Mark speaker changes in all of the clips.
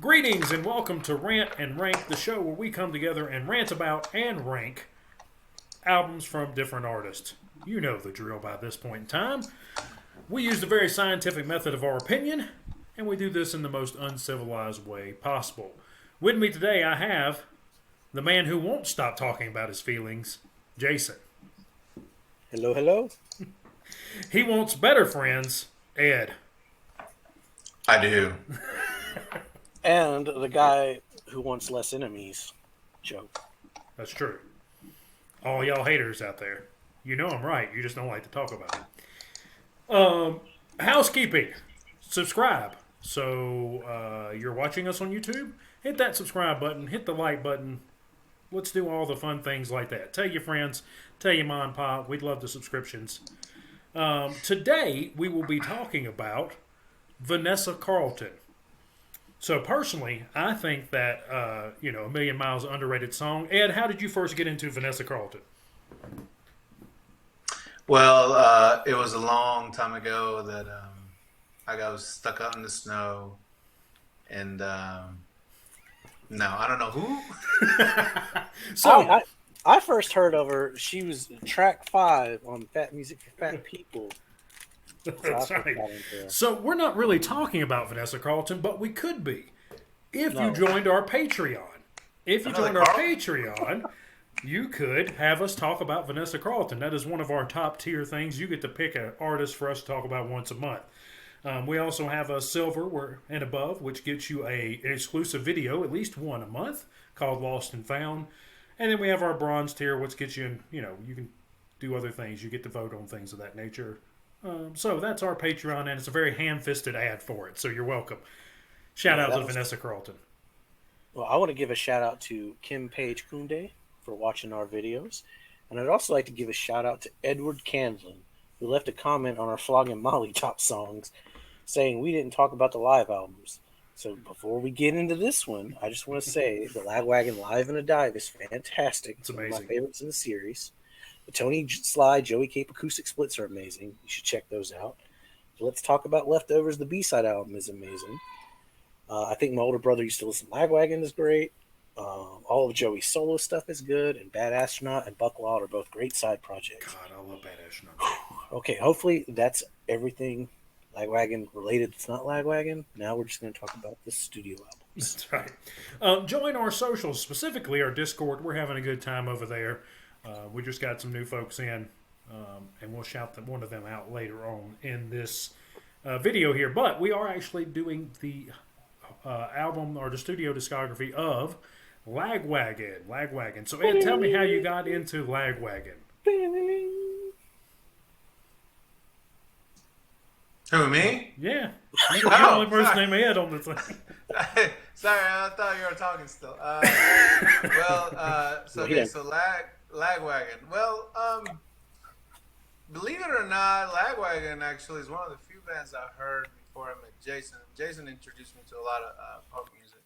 Speaker 1: Greetings and welcome to Rant and Rank, the show where we come together and rant about and rank albums from different artists. You know the drill by this point in time. We use the very scientific method of our opinion, and we do this in the most uncivilized way possible. With me today, I have the man who won't stop talking about his feelings, Jason.
Speaker 2: Hello, hello.
Speaker 1: He wants better friends, Ed.
Speaker 3: I do.
Speaker 2: And the guy who wants less enemies, Joe.
Speaker 1: That's true. All y'all haters out there, you know I'm right. You just don't like to talk about it. Housekeeping. Subscribe. So you're watching us on YouTube. Hit that subscribe button. Hit the like button. Let's do all the fun things like that. Tell your friends. Tell your mom and pop. We'd love the subscriptions. Today we will be talking about Vanessa Carlton. So personally, I think that A Million Miles underrated song. Ed, how did you first get into Vanessa Carlton?
Speaker 3: Well, it was a long time ago that I was stuck out in the snow, and no, I don't know who.
Speaker 2: I first heard of her. She was track 5 on Fat Music for Fat People.
Speaker 1: That's right. So we're not really talking about Vanessa Carlton, but we could be if you joined our Patreon. If you joined our Patreon, you could have us talk about Vanessa Carlton. That is one of our top tier things. You get to pick an artist for us to talk about once a month. We also have a silver and above, which gets you an exclusive video, at least one a month, called Lost and Found. And then we have our bronze tier, which gets you, you can do other things. You get to vote on things of that nature. So that's our Patreon, and it's a very ham-fisted ad for it. So you're welcome. Shout out to Vanessa Carlton.
Speaker 2: Well, I want to give a shout out to Kim Page Kunde for watching our videos, and I'd also like to give a shout out to Edward Candlin, who left a comment on our Flogging Molly top songs, saying we didn't talk about the live albums. So before we get into this one, I just want to say the Lagwagon Live in a Dive is fantastic.
Speaker 1: It's amazing.
Speaker 2: One of my favorites in the series. The Tony Sly, Joey Cape acoustic splits are amazing. You should check those out. Let's talk about Leftovers. The B-side album is amazing. I think my older brother used to listen to Lagwagon is great. All of Joey's solo stuff is good. And Bad Astronaut and Buck Wild are both great side projects.
Speaker 1: God, I love Bad Astronaut.
Speaker 2: Okay, hopefully that's everything Lagwagon related that's not Lagwagon. Now we're just going to talk about the studio albums.
Speaker 1: That's right. Join our socials, specifically our Discord. We're having a good time over there. We just got some new folks in, and we'll shout one of them out later on in this video here. But we are actually doing the album or the studio discography of Lagwagon. So Ed, tell me how you got into Lagwagon.
Speaker 3: Who, me?
Speaker 1: Yeah, you're the only person named Ed on the thing.
Speaker 3: Sorry, I thought you were talking still. So Lagwagon. Well, believe it or not, Lagwagon actually is one of the few bands I heard before I met Jason. Jason introduced me to a lot of punk music.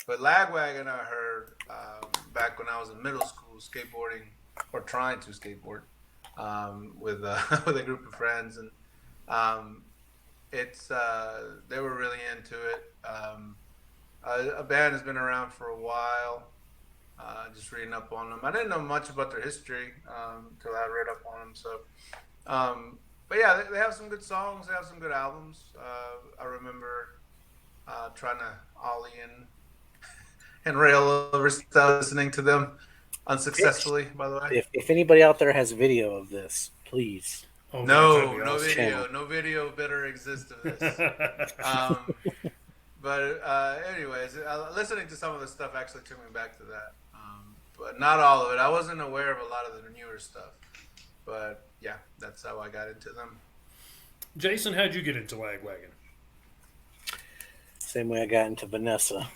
Speaker 3: But Lagwagon I heard back when I was in middle school, skateboarding, or trying to skateboard, with with a group of friends. And they were really into it. A band has been around for a while. Just reading up on them. I didn't know much about their history until I read up on them. So, but yeah, they have some good songs. They have some good albums. I remember trying to ollie in and rail over stuff, listening to them unsuccessfly. By the way,
Speaker 2: if anybody out there has video of this, please.
Speaker 3: Oh, no video. No video better exist of this. But anyways, listening to some of the stuff actually took me back to that. But not all of it. I wasn't aware of a lot of the newer stuff. But yeah, that's how I got into them.
Speaker 1: Jason, how'd you get into Lagwagon?
Speaker 2: Same way I got into Vanessa.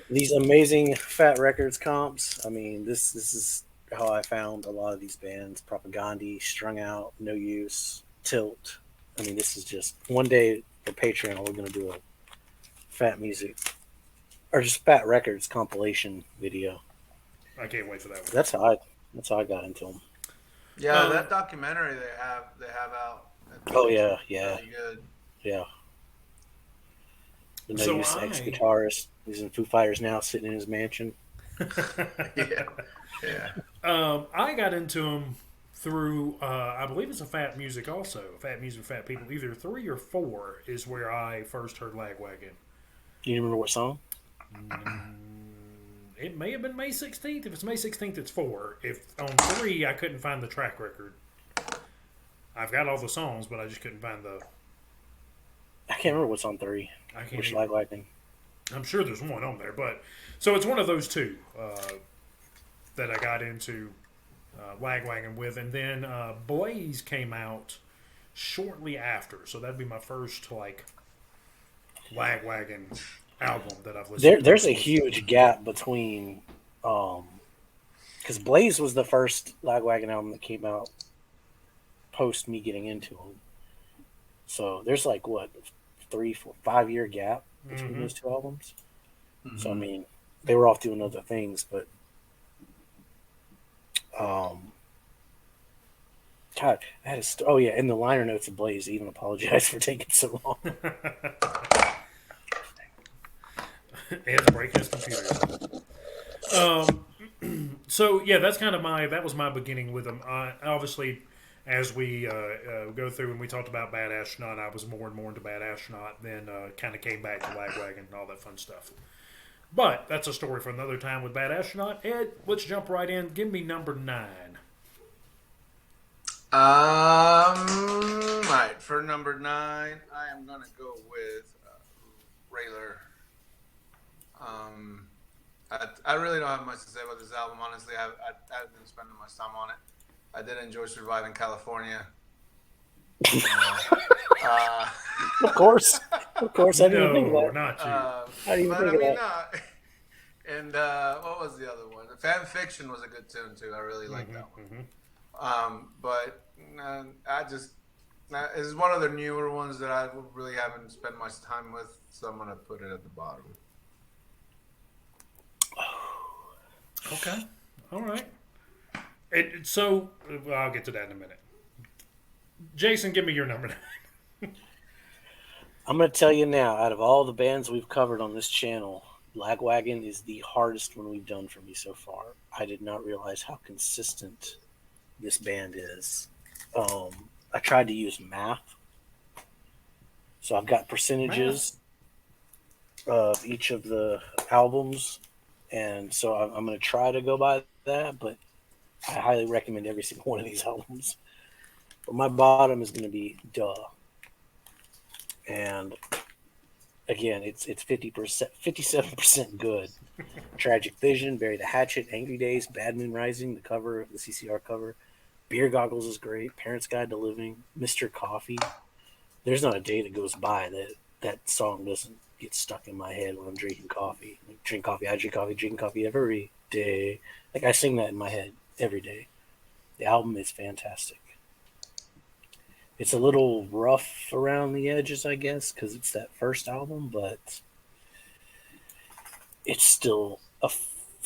Speaker 2: These amazing Fat Records comps. I mean, this is how I found a lot of these bands. Propagandhi, Strung Out, No Use, Tilt. I mean, this is just one day for Patreon. We're going to do a Fat Music or just Fat Records compilation video.
Speaker 1: I can't wait for that one.
Speaker 2: That's how I got into them.
Speaker 3: Yeah, that documentary they have out.
Speaker 2: Oh yeah, yeah,
Speaker 3: really good.
Speaker 2: Yeah. The no-use ex-guitarist. He's in Foo Fighters now, sitting in his mansion.
Speaker 3: Yeah.
Speaker 1: I got into them through, I believe it's a Fat Music also. Fat Music, Fat People. Either 3 or 4 is where I first heard Lagwagon.
Speaker 2: Do you remember what song?
Speaker 1: It may have been May 16th. If it's May 16th, it's 4. If on 3, I couldn't find the track record. I've got all the songs, but I just couldn't find the...
Speaker 2: I can't remember what's on 3.
Speaker 1: I can't
Speaker 2: Which Lagwagon?
Speaker 1: I'm sure there's one on there, but... So it's one of those two that I got into Lagwagon with. And then Blaze came out shortly after. So that'd be my first, like, Lagwagon album that I've listened to.
Speaker 2: There's a huge gap between... because Blaze was the first Lagwagon album that came out post me getting into them. So there's like, what, 3, 4, 5 year gap between those two albums? Mm-hmm. So, I mean, they were off doing other things, but God, I had oh yeah, in the liner notes of Blaze, even apologized for taking so long.
Speaker 1: And breaking his computer. So yeah, that's kind of that was my beginning with them. Obviously, as we go through and we talked about Bad Astronaut, I was more and more into Bad Astronaut. Then kind of came back to Lagwagon and all that fun stuff. But that's a story for another time with Bad Astronaut. Ed, let's jump right in. Give me number 9.
Speaker 3: Right, for number 9, I am gonna go with Railer. I really don't have much to say about this album. Honestly, I haven't been spending much time on it. I did enjoy Surviving California.
Speaker 2: Of course. I didn't even think of that.
Speaker 1: Not you.
Speaker 2: I didn't even think of that.
Speaker 3: And what was the other one? Fan Fiction was a good tune too. I really liked that one. But I just it's one of the newer ones that I really haven't spent much time with, so I'm gonna put it at the bottom.
Speaker 1: Okay. All right. So I'll get to that in a minute. Jason, give me your number 9.
Speaker 2: I'm going to tell you now, out of all the bands we've covered on this channel, Lagwagon is the hardest one we've done for me so far. I did not realize how consistent this band is. I tried to use math. So I've got percentages of each of the albums. And so I'm going to try to go by that, but I highly recommend every single one of these albums. But my bottom is going to be Duh. And again, it's 50%, 57% good. Tragic Vision, Bury the Hatchet, Angry Days, Bad Moon Rising, the cover, the CCR cover. Beer Goggles is great. Parents Guide to Living, Mr. Coffee. There's not a day that goes by that song doesn't get stuck in my head when I'm drinking coffee. Like, drink coffee, I drink coffee every day. Like, I sing that in my head every day. The album is fantastic. It's a little rough around the edges, I guess, because it's that first album, but it's still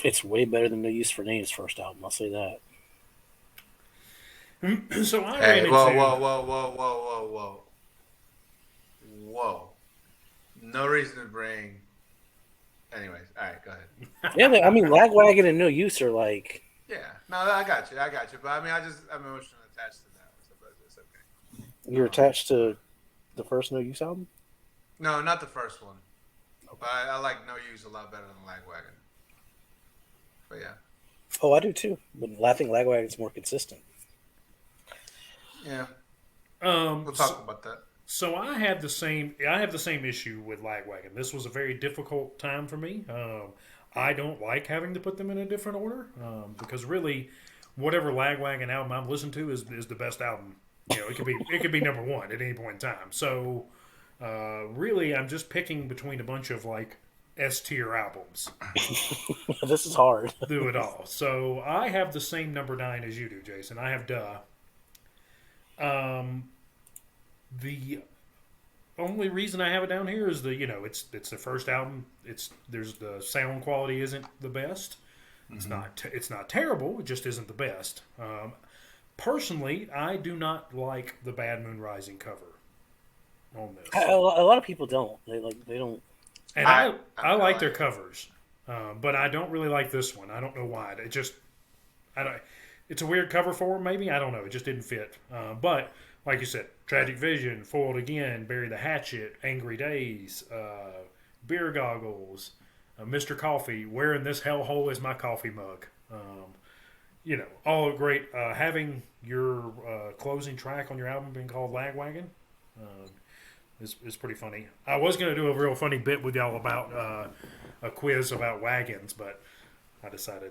Speaker 2: it's way better than No Use for Names' first album. I'll say that.
Speaker 1: So I ran into...
Speaker 3: Whoa. No reason to bring... Anyways, all right, go ahead.
Speaker 2: Yeah, I mean, Lagwagon and No Use are like...
Speaker 3: Yeah, no, I got you. But I mean, I'm emotionally attached to that. So it's okay.
Speaker 2: You're attached to the first No Use album?
Speaker 3: No, not the first one. Okay. But I like No Use a lot better than Lagwagon. But yeah.
Speaker 2: Oh, I do too. But I think Lagwagon's more consistent.
Speaker 3: Yeah. We'll talk about that.
Speaker 1: So I have the same issue with Lagwagon. This was a very difficult time for me. I don't like having to put them in a different order because really, whatever Lagwagon album I'm listening to is the best album. You know, it could be number 1 at any point in time. So really, I'm just picking between a bunch of like S tier albums.
Speaker 2: This is hard.
Speaker 1: Do it all. So I have the same number 9 as you do, Jason. I have Duh. The only reason I have it down here is it's the first album. There's the sound quality isn't the best. Mm-hmm. It's not terrible. It just isn't the best. Personally, I do not like the Bad Moon Rising cover on this.
Speaker 2: A lot of people don't. They don't.
Speaker 1: And I like their covers, but I don't really like this one. I don't know why. It just I don't. It's a weird cover for them, maybe. I don't know. It just didn't fit. But like you said, Tragic Vision, Foiled Again, Bury the Hatchet, Angry Days, Beer Goggles, Mr. Coffee, Where in This Hellhole Is My Coffee Mug. All great. Having your closing track on your album being called Lagwagon is pretty funny. I was going to do a real funny bit with y'all about a quiz about wagons, but I decided.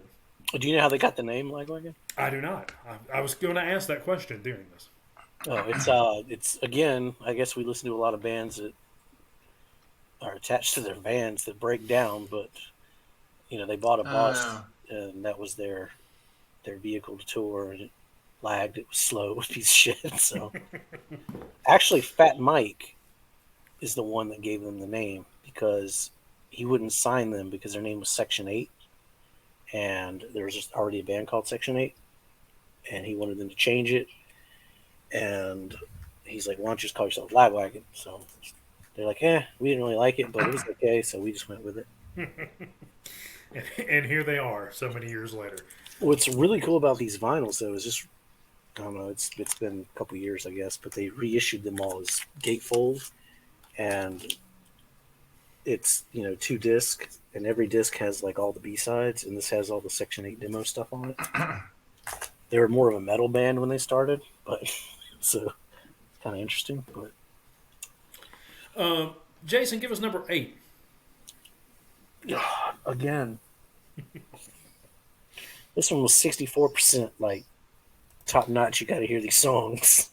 Speaker 2: Do you know how they got the name Lagwagon?
Speaker 1: I do not. I was going to ask that question during this.
Speaker 2: Oh, it's again. I guess we listen to a lot of bands that are attached to their vans that break down, but they bought a bus and that was their vehicle to tour, and it lagged. It was slow. It was a piece of shit. So actually, Fat Mike is the one that gave them the name because he wouldn't sign them because their name was Section 8, and there was just already a band called Section 8, and he wanted them to change it, and he's like, why don't you just call yourself Lagwagon? So they're like, we didn't really like it, but it was okay, so we just went with it.
Speaker 1: And here they are so many years later.
Speaker 2: What's really cool about these vinyls, though, is just, I don't know, it's been a couple years, I guess, but they reissued them all as gatefold, and it's 2 discs, and every disc has like all the B-sides, and this has all the Section 8 demo stuff on it. They were more of a metal band when they started, but so it's kind of interesting. But
Speaker 1: Jason, give us number 8.
Speaker 2: Again, this one was 64% like top notch. You got to hear these songs.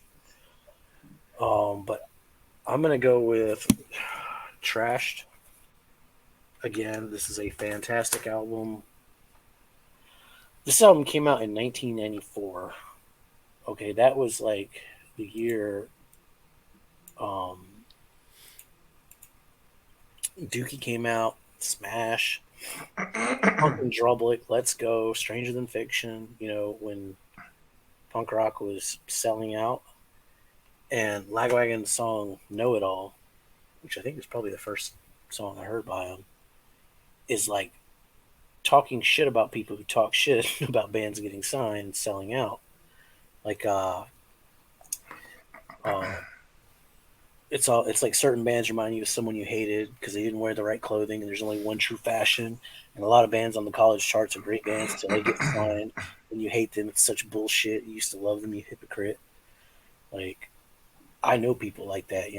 Speaker 2: But I'm gonna go with Trashed. Again, this is a fantastic album. This album came out in 1994. Okay, that was like the year Dookie came out, Smash, Punk and Drublick, Let's Go, Stranger Than Fiction, when punk rock was selling out. And Lagwagon's song Know It All, which I think is probably the first song I heard by him, is like talking shit about people who talk shit about bands getting signed, selling out. Like it's like certain bands remind you of someone you hated because they didn't wear the right clothing, and there's only one true fashion. And a lot of bands on the college charts are great bands until they get signed, and you hate them. It's such bullshit. You used to love them, you hypocrite. Like, I know people like that,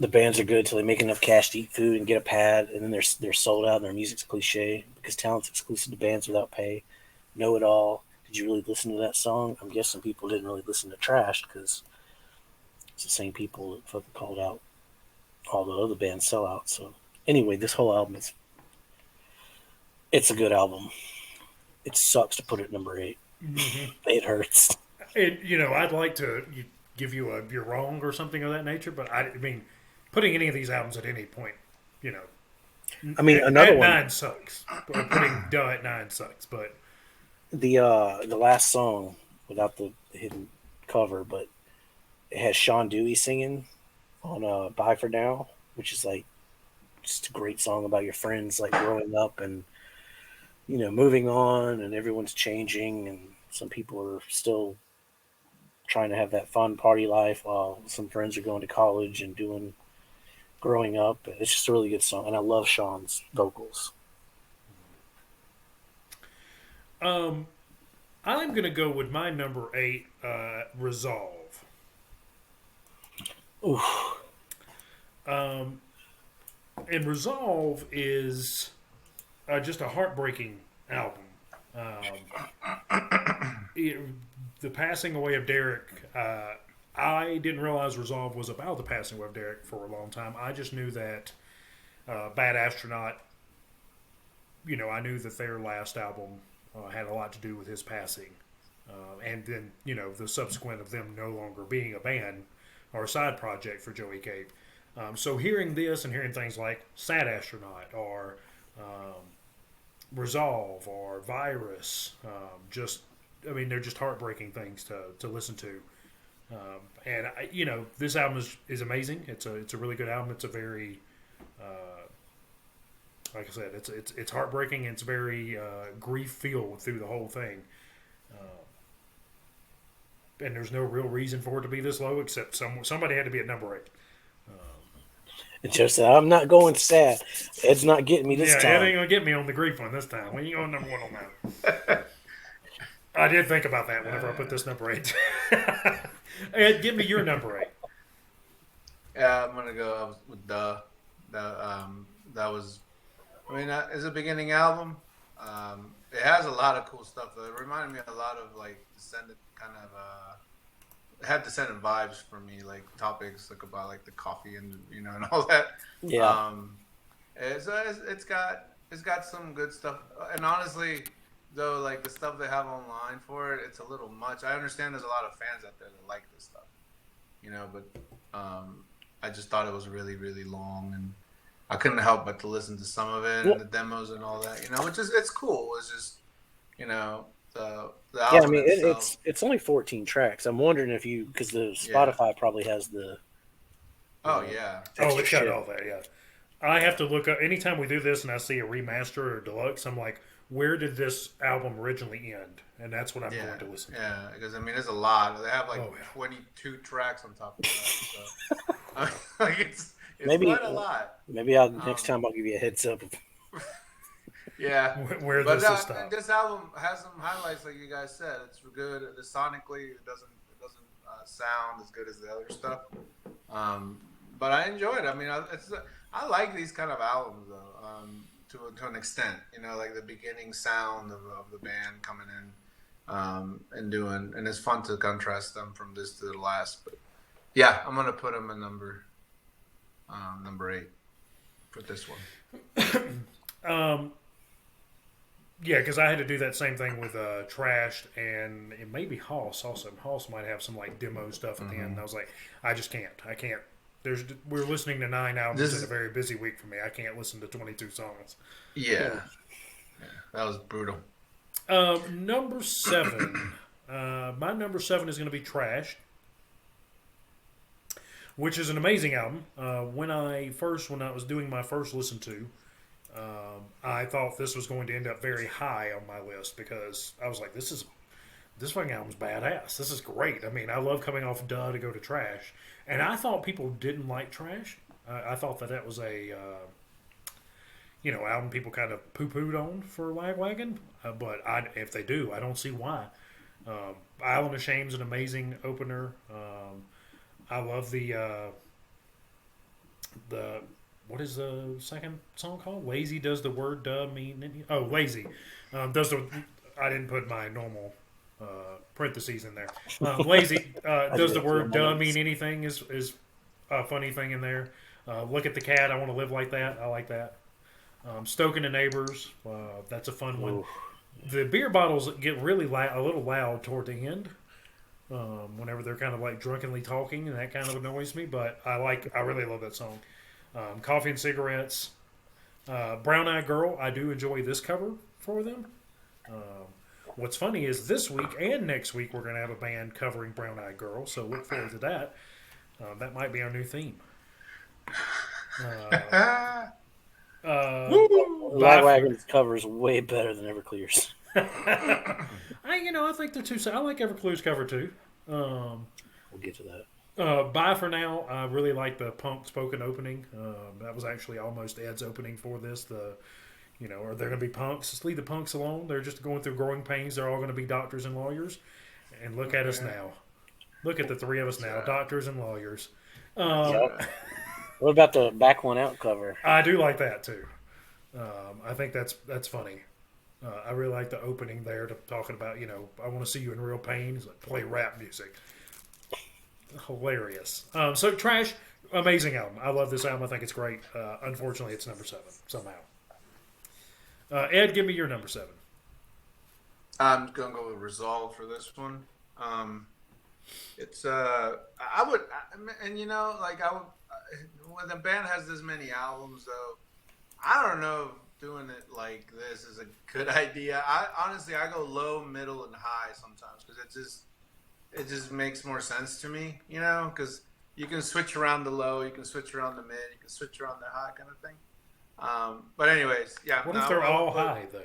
Speaker 2: The bands are good till they make enough cash to eat food and get a pad, and then they're sold out and their music's cliche because talent's exclusive to bands without pay. Know It All. Did you really listen to that song? I'm guessing people didn't really listen to Trash because it's the same people that fucking called out all the other bands sellouts. So anyway, this whole album it's a good album. It sucks to put it at number 8. Mm-hmm. It hurts.
Speaker 1: I'd like to give you a you're wrong or something of that nature, but I mean, putting any of these albums at any point,
Speaker 2: I mean, another one.
Speaker 1: 9 sucks. Or putting Duh at 9 sucks, but
Speaker 2: the last song without the hidden cover, but it has Sean Dewey singing on Bye For Now, which is like just a great song about your friends like growing up and moving on, and everyone's changing, and some people are still trying to have that fun party life while some friends are going to college and growing up. It's just a really good song, and I love Sean's vocals.
Speaker 1: I'm going to go with my number 8, Resolve.
Speaker 2: Oof.
Speaker 1: And Resolve is just a heartbreaking album. The passing away of Derek, I didn't realize Resolve was about the passing away of Derek for a long time. I just knew that Bad Astronaut, I knew that their last album had a lot to do with his passing. And then, the subsequent of them no longer being a band or a side project for Joey Cape. So hearing this and hearing things like Sad Astronaut or Resolve or Virus, they're just heartbreaking things to listen to. And this album is amazing. It's a really good album. It's a very like I said, it's heartbreaking. It's very grief filled through the whole thing. And there's no real reason for it to be this low, except somebody had to be at number 8.
Speaker 2: It's just I'm not going sad. Ed's not getting me this time.
Speaker 1: Ed ain't gonna get me on the grief one this time. We ain't going number 1 on that. I did think about that whenever I put this number 8. Ed, give me your number 8.
Speaker 3: Yeah, I'm gonna go with that was. I mean, it's a beginning album. It has a lot of cool stuff. Though. It reminded me a lot of like Descendant kind of. It had Descendant vibes for me, like topics like about like the coffee and and all that.
Speaker 2: Yeah.
Speaker 3: It's got some good stuff. And honestly, though, like the stuff they have online for it, it's a little much. I understand there's a lot of fans out there that like this stuff, but I just thought it was really, really long, and I couldn't help but to listen to some of it and the demos and all that, which is it's cool. It's just, the album
Speaker 2: I mean,
Speaker 3: itself.
Speaker 2: it's only 14 tracks. I'm wondering if because the Spotify probably has the.
Speaker 3: Oh yeah.
Speaker 1: Oh, it's got all that. Yeah. I have to look up anytime we do this, and I see a remaster or deluxe. I'm like, where did this album originally end? And that's what I'm going to listen to.
Speaker 3: Yeah, because I mean, there's a lot. They have 22 tracks on top of that. So like it's quite a lot.
Speaker 2: Maybe next time I'll give you a heads up.
Speaker 3: Yeah,
Speaker 1: where this will stop.
Speaker 3: This album has some highlights, like you guys said. It's good. Sonically, it doesn't sound as good as the other stuff. But I enjoy it. I mean, I like these kind of albums though, to an extent. Like the beginning sound of the band coming in, and it's fun to contrast them from this to the last. But yeah, I'm gonna put them in number 8 for this one.
Speaker 1: Yeah, because I had to do that same thing with Trashed and it may be Hoss also. Hoss might have some like demo stuff at the end. And I was like, I just can't. I can't. We're listening to 9 albums in a very busy week for me. I can't listen to 22 songs.
Speaker 3: Yeah, that was brutal.
Speaker 1: Number 7. My number 7 is going to be Trashed, which is an amazing album. When I was doing my first listen to, I thought this was going to end up very high on my list because I was like, this fucking album's badass. This is great. I mean, I love coming off Duh to go to Trash. And I thought people didn't like Trash. I thought that was a, album people kind of poo-pooed on for Lagwagon. But if they do, I don't see why. Island of Shame's an amazing opener. I love the what is the second song called? Lazy does the word duh mean? Oh, lazy. I didn't put my normal parentheses in there. Lazy does the word duh mean anything is a funny thing in there. Look at the cat. I want to live like that. I like that. Stoking the neighbors. That's a fun one.
Speaker 2: Ooh.
Speaker 1: The beer bottles get really a little loud toward the end. Whenever they're kind of like drunkenly talking, and that kind of annoys me. But I really love that song. Coffee and Cigarettes, Brown Eyed Girl. I do enjoy this cover for them. What's funny is this week and next week we're going to have a band covering Brown Eyed Girl, so look forward to that. That might be our new theme.
Speaker 2: Lagwagon's cover is way better than Everclear's.
Speaker 1: I think the two. I like Everclear's cover too.
Speaker 2: We'll get to that.
Speaker 1: Bye for now. I really like the punk spoken opening. That was actually almost Ed's opening for this. Are there going to be punks? Just leave the punks alone. They're just going through growing pains. They're all going to be doctors and lawyers. And look at us now. Look at the three of us now, doctors and lawyers.
Speaker 2: What about the Back One Out cover?
Speaker 1: I do like that too. I think that's funny. I really like the opening there to talking about, I want to see you in real pain. It's like play rap music. Hilarious. So Trash, amazing album. I love this album. I think it's great. Unfortunately, it's number 7 somehow. Ed, give me your number 7.
Speaker 3: I'm gonna go with Resolve for this one. It's when the band has this many albums though, I don't know if doing it like this is a good idea. I honestly go low, middle, and high sometimes because it just makes more sense to me, because you can switch around the low, you can switch around the mid, you can switch around the high kind of thing. But anyways, yeah.
Speaker 1: What if they're all high though?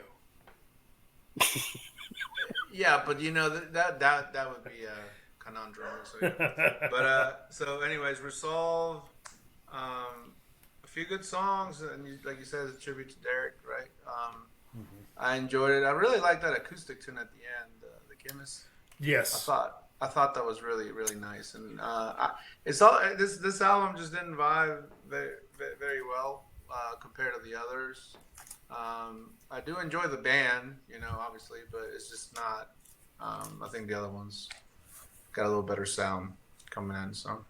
Speaker 3: Yeah, but that would be a conundrum. So, yeah. But so anyways, Resolve, a few good songs, and like you said, it's a tribute to Derek, right? I enjoyed it. I really liked that acoustic tune at the end, the Chemist.
Speaker 1: Yes.
Speaker 3: I thought that was really really nice, and it's all this album just didn't vibe very very well compared to the others. I do enjoy the band, obviously, but it's just not. I think the other ones got a little better sound coming in. So,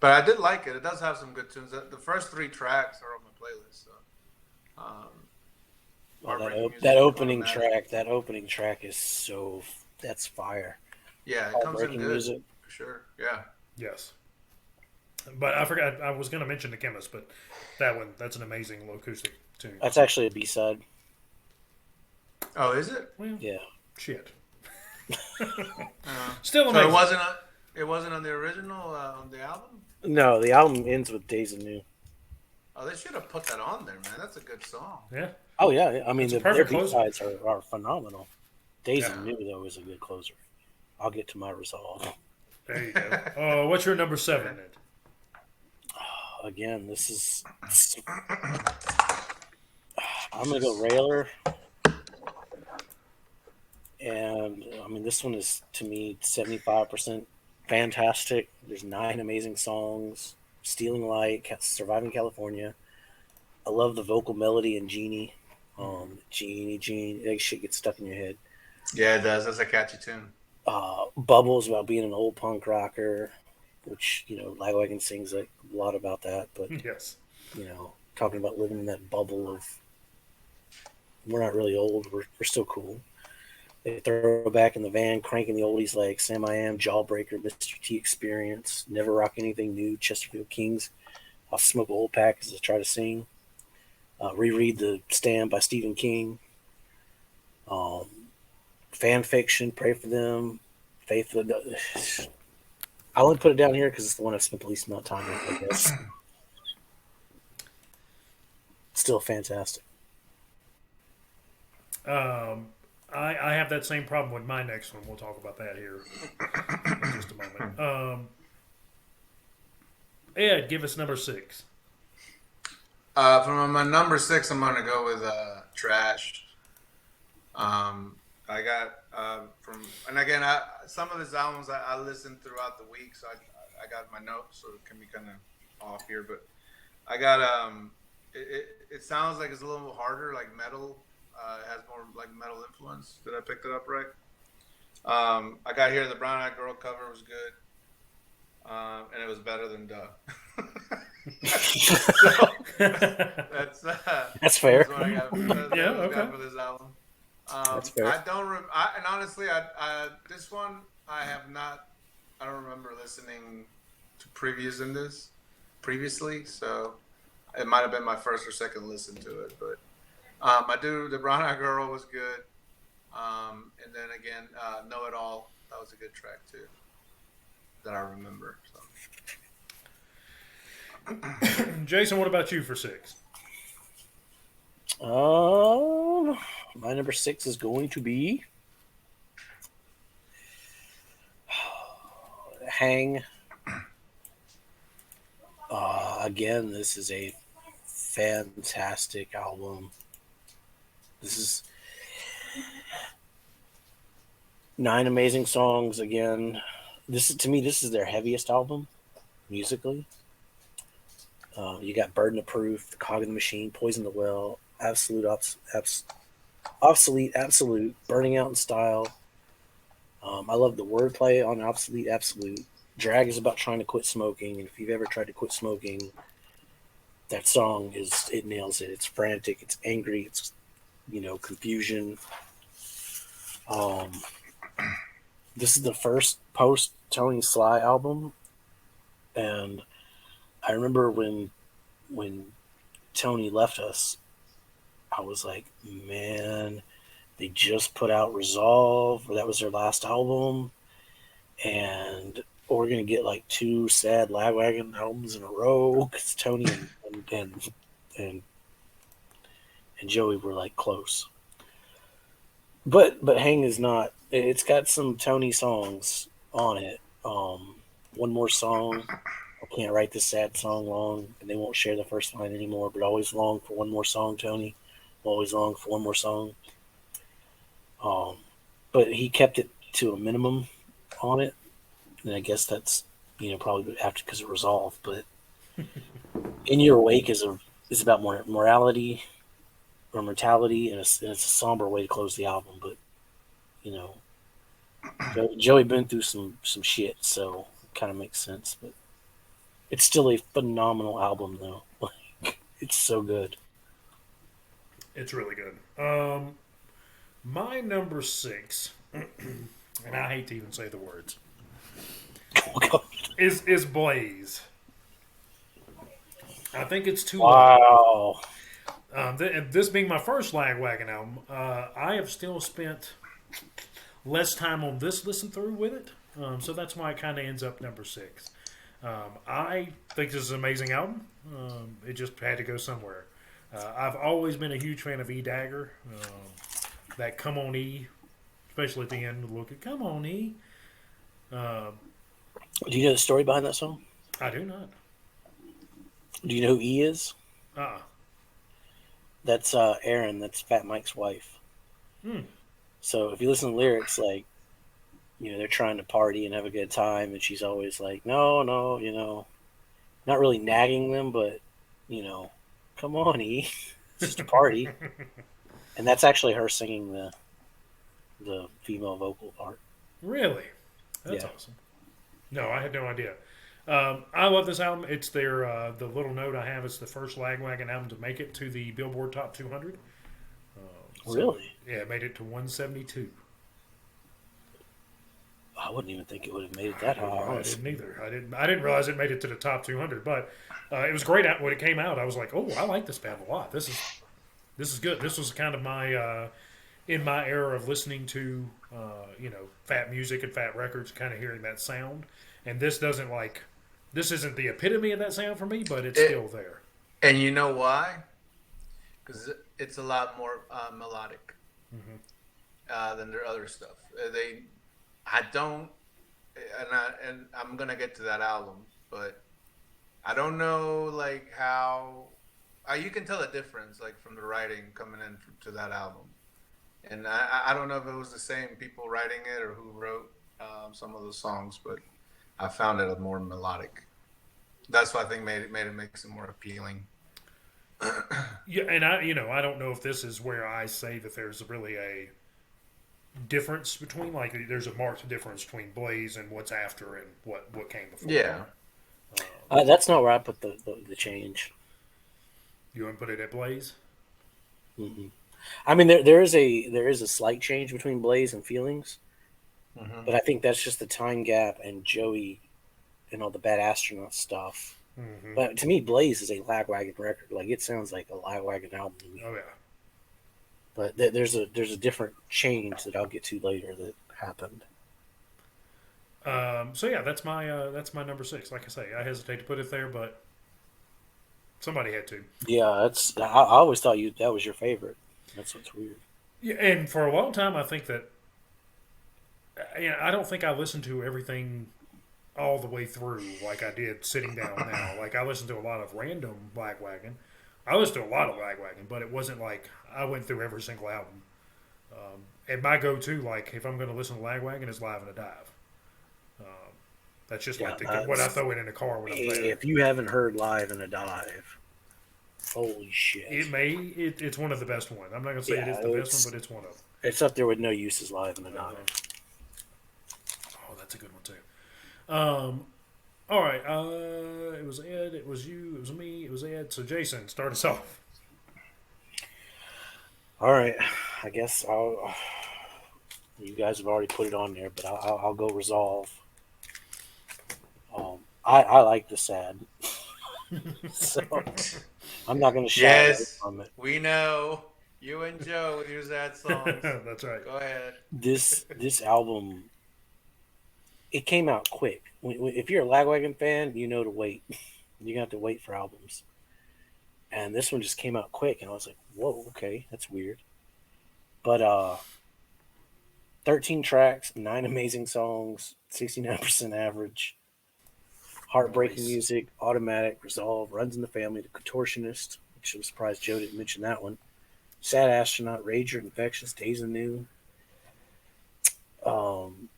Speaker 3: but I did like it. It does have some good tunes. The first 3 tracks are on my playlist. So,
Speaker 2: that opening track is that's fire.
Speaker 3: Yeah, it comes in good music. For sure. Yeah.
Speaker 1: Yes. But I forgot, I was going to mention The Chemist, but that's an amazing little acoustic tune.
Speaker 2: That's actually a B-side.
Speaker 3: Oh, is it?
Speaker 1: Well,
Speaker 2: yeah.
Speaker 1: Shit. Still amazing.
Speaker 3: So it wasn't on the original, on the album?
Speaker 2: No, the album ends with Days Anew.
Speaker 3: Oh, they should have put that on there, man. That's a good song.
Speaker 1: Yeah.
Speaker 2: Oh, yeah. I mean, their B-sides are phenomenal. Days Anew, though, is a good closer. I'll get to my Resolve.
Speaker 1: There you go. Oh, what's your number 7 then?
Speaker 2: Again, this is... I'm going to go Railer. And, I mean, this one is, to me, 75% fantastic. There's 9 amazing songs. Stealing Light, Surviving California. I love the vocal melody and Genie. Genie. That shit gets stuck in your head.
Speaker 3: Yeah, it does. That's a catchy tune.
Speaker 2: Bubbles, about being an old punk rocker, which, Lagwagon sings a lot about that. But,
Speaker 1: yes.
Speaker 2: Talking about living in that bubble of we're not really old, we're still cool. They throw back in the van, cranking the oldies like Sam I Am, Jawbreaker, Mr. T Experience, Never Rock Anything New, Chesterfield Kings, I'll Smoke a Whole Pack as I try to sing. Reread The Stand by Stephen King. Fan Fiction, Pray for Them, Faith. I only put it down here because it's the one I've spent the least amount of time with, I guess. Still fantastic.
Speaker 1: I have that same problem with my next one. We'll talk about that here in just a moment. Ed, give us number 6.
Speaker 3: For my number 6, I'm going to go with Trash. I got and again, some of these albums I listened throughout the week, so I got my notes, so it can be kind of off here. But I got it sounds like it's a little harder, like metal. It has more like metal influence. Did I pick that up right? I got here the Brown Eyed Girl cover was good, and it was better than Duh. So
Speaker 2: that's fair.
Speaker 3: That's what I got,
Speaker 1: yeah, okay.
Speaker 3: For this album.
Speaker 2: That's fair.
Speaker 3: And honestly, this one I don't remember listening to previously, so it might have been my first or second listen to it. But the Brown Eyed Girl was good, and then again, Know It All, that was a good track too, that I remember. So.
Speaker 1: Jason, what about you for 6?
Speaker 2: My number 6 is going to be Hang. Again, this is a fantastic album. This is 9 amazing songs. Again, this is their heaviest album musically. You got Burden of Proof, The Cog in the Machine, Poison the Well, Obsolete Absolute, Burning Out in Style. I love the wordplay on Obsolete Absolute. Drag is about trying to quit smoking, and if you've ever tried to quit smoking, that song it nails it. It's frantic, it's angry, it's confusion. This is the first post Tony Sly album, and I remember when Tony left us, I was like, man, they just put out Resolve, or that was their last album, and we're gonna get like 2 sad Lagwagon albums in a row because Tony and and Joey were like close. But Hang is not. It's got some Tony songs on it. One more song. I can't write this sad song long, and they won't share the first line anymore. But always long for one more song, Tony. Always long for one more song. But he kept it to a minimum on it, and I guess that's probably after because it resolved. But In Your Wake is about morality or mortality, and it's a somber way to close the album. But you know, Joey been through some shit, so it kind of makes sense. But it's still a phenomenal album, though. Like, it's so good.
Speaker 1: It's really good. My number 6, and I hate to even say the words, is Blaze. I think it's too
Speaker 2: wow.
Speaker 1: This being my first Lagwagon album, I have still spent less time on this listen through with it, so that's why it kind of ends up number 6. I think this is an amazing album. It just had to go somewhere. I've always been a huge fan of E Dagger. That "Come On E," especially at the end, look at "Come On E."
Speaker 2: Do you know the story behind that song?
Speaker 1: I do not.
Speaker 2: Do you know who E is? That's Erin. That's Fat Mike's wife. So if you listen to the lyrics, like, they're trying to party and have a good time, and she's always like, no, not really nagging them, but, come on, E. It's just a party. And that's actually her singing the female vocal part.
Speaker 1: Really? That's awesome. No, I had no idea. I love this album. It's their the little note I have. It's the first Lagwagon album to make it to the Billboard Top 200.
Speaker 2: Really?
Speaker 1: Yeah, it made it to 172.
Speaker 2: I wouldn't even think it would have made it that high.
Speaker 1: I didn't either. I didn't realize it made it to the top 200, but it was great when it came out. I was like, oh, I like this band a lot. This is good. This was kind of my in my era of listening to fat music and fat records, kind of hearing that sound. And this isn't the epitome of that sound for me, but it's still there.
Speaker 3: And you know why? Because it's a lot more melodic than their other stuff. And I'm gonna get to that album, but I don't know like how you can tell the difference like from the writing coming in to that album. And I don't know if it was the same people writing it or who wrote some of the songs, but I found it more melodic. That's what I think made it makes it more appealing.
Speaker 1: Yeah, and I don't know if this is where I say that there's really a difference between, like, there's a marked difference between Blaze and what's after and what came before.
Speaker 3: Yeah.
Speaker 2: That's not where I put the change.
Speaker 1: You want to put it at Blaze?
Speaker 2: Mm-hmm. I mean, there is a slight change between Blaze and Feelings, but I think that's just the time gap and Joey and all the Bad Astronaut stuff. But to me, Blaze is a Lagwagon record. Like, it sounds like a Lagwagon album to me.
Speaker 1: Oh yeah.
Speaker 2: But there's a different change that I'll get to later that happened.
Speaker 1: So yeah, that's my number 6. Like I say, I hesitate to put it there, but somebody had to.
Speaker 2: Yeah, I always thought that was your favorite. That's what's weird.
Speaker 1: Yeah, and for a long time, I think that I don't think I listened to everything all the way through like I did sitting down now. Like, I listened to a lot of random Lagwagon. I listened to a lot of Lagwagon, but it wasn't like I went through every single album. And my go-to, like, if I'm going to listen to Lagwagon, is Live in a Dive. That's just like what I throw it in the car when I'm there.
Speaker 2: If you haven't heard Live in a Dive, holy shit!
Speaker 1: It's one of the best ones. I'm not going to say it is the best one, but it's one of them.
Speaker 2: It's up there with No Use's Live in a Dive.
Speaker 1: Oh, that's a good one too. All right. It was Ed. It was you. It was me. It was Ed. So Jason, start us off.
Speaker 2: All right. I guess you guys have already put it on there, but I'll go Resolve. I like the sad, so I'm not going to shy away from it.
Speaker 3: We know you and Joe with your sad songs.
Speaker 1: That's right.
Speaker 3: Go ahead.
Speaker 2: This album it came out quick. If you're a Lagwagon fan, you know to wait. You got to wait for albums. And this one just came out quick, and I was like, "Whoa, okay, that's weird." But 13 tracks, 9 amazing songs, 69% average, heartbreaking
Speaker 1: Nice.
Speaker 2: music, automatic, resolve, runs in the family, the contortionist, which I'm surprised Joe didn't mention that one. Sad astronaut, rager, infectious, days anew. Um,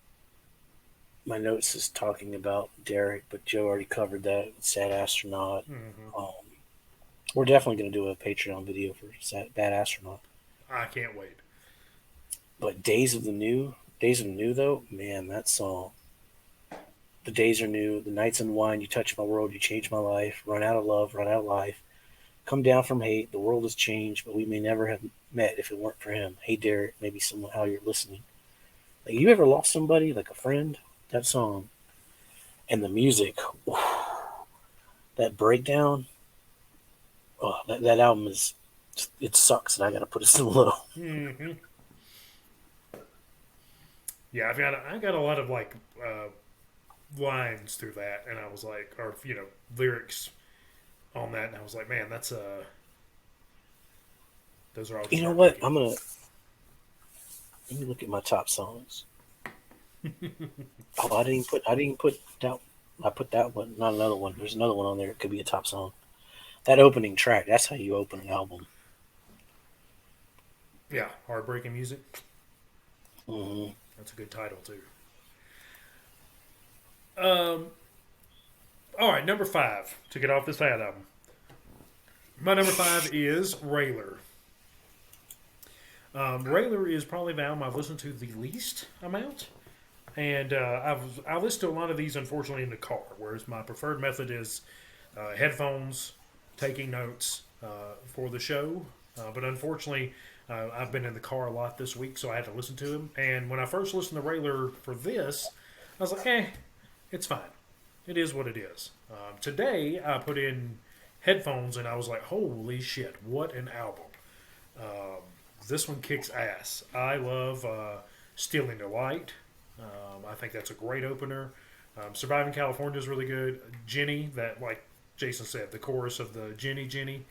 Speaker 2: my notes is talking about Derek, but Joe already covered that. Sad astronaut.
Speaker 1: Hmm.
Speaker 2: Um, we're definitely going to do a Patreon video for Bad Astronaut.
Speaker 1: I can't wait.
Speaker 2: But Days of the New though, man, that song. The days are new, the nights unwind, you touch my world, you change my life, run out of love, run out of life. Come down from hate, the world has changed, but we may never have met if it weren't for him. Hey Derek, maybe somehow you're listening. Like you ever lost somebody, like a friend? That song. And the music, that breakdown, oh, that album is, it sucks and I gotta put it so low.
Speaker 1: Hmm. Yeah, I got a lot of like lines through that, and I was like, or lyrics on that, and I was like, man, that's those are all
Speaker 2: You
Speaker 1: just
Speaker 2: know what?
Speaker 1: heartbreaking.
Speaker 2: Let me look at my top songs. Oh, I didn't put that. I put that one, not another one. There's another one on there. It could be a top song. That opening track. That's how you open an album.
Speaker 1: Yeah, heartbreaking music.
Speaker 2: Hmm.
Speaker 1: That's a good title too. Um, all right, number 5 to get off this bad album. My number 5 is Railer. Railer is probably the album I've listened to the least amount, and I listen to a lot of these unfortunately in the car. Whereas my preferred method is headphones, taking notes for the show. But unfortunately, I've been in the car a lot this week, so I had to listen to him. And when I first listened to Railer for this, I was like, it's fine. It is what it is. Today, I put in headphones and I was like, holy shit, what an album. Um, this one kicks ass. I love Stealing the Light. I think that's a great opener. Surviving California is really good. Jenny, that, like Jason said, the chorus of the Jenny, Jenny,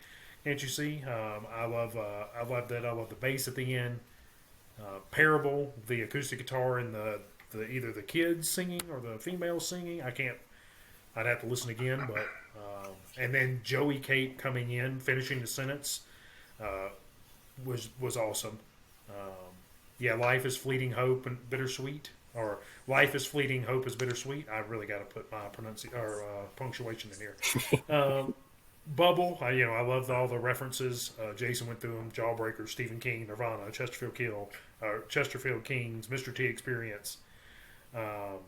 Speaker 1: can't you see? I love that. I love the bass at the end. Parable, the acoustic guitar and the either the kids singing or the females singing. I can't. I'd have to listen again, but and then Joey Kate coming in, finishing the sentence uh, was awesome. Um, yeah, life is fleeting, hope and bittersweet, or life is fleeting, hope is bittersweet. I really got to put my punctuation in here. Um, Bubble, I loved all the references. Jason went through them: Jawbreaker, Stephen King, Nirvana, Chesterfield Kings, Mr. T Experience. Um,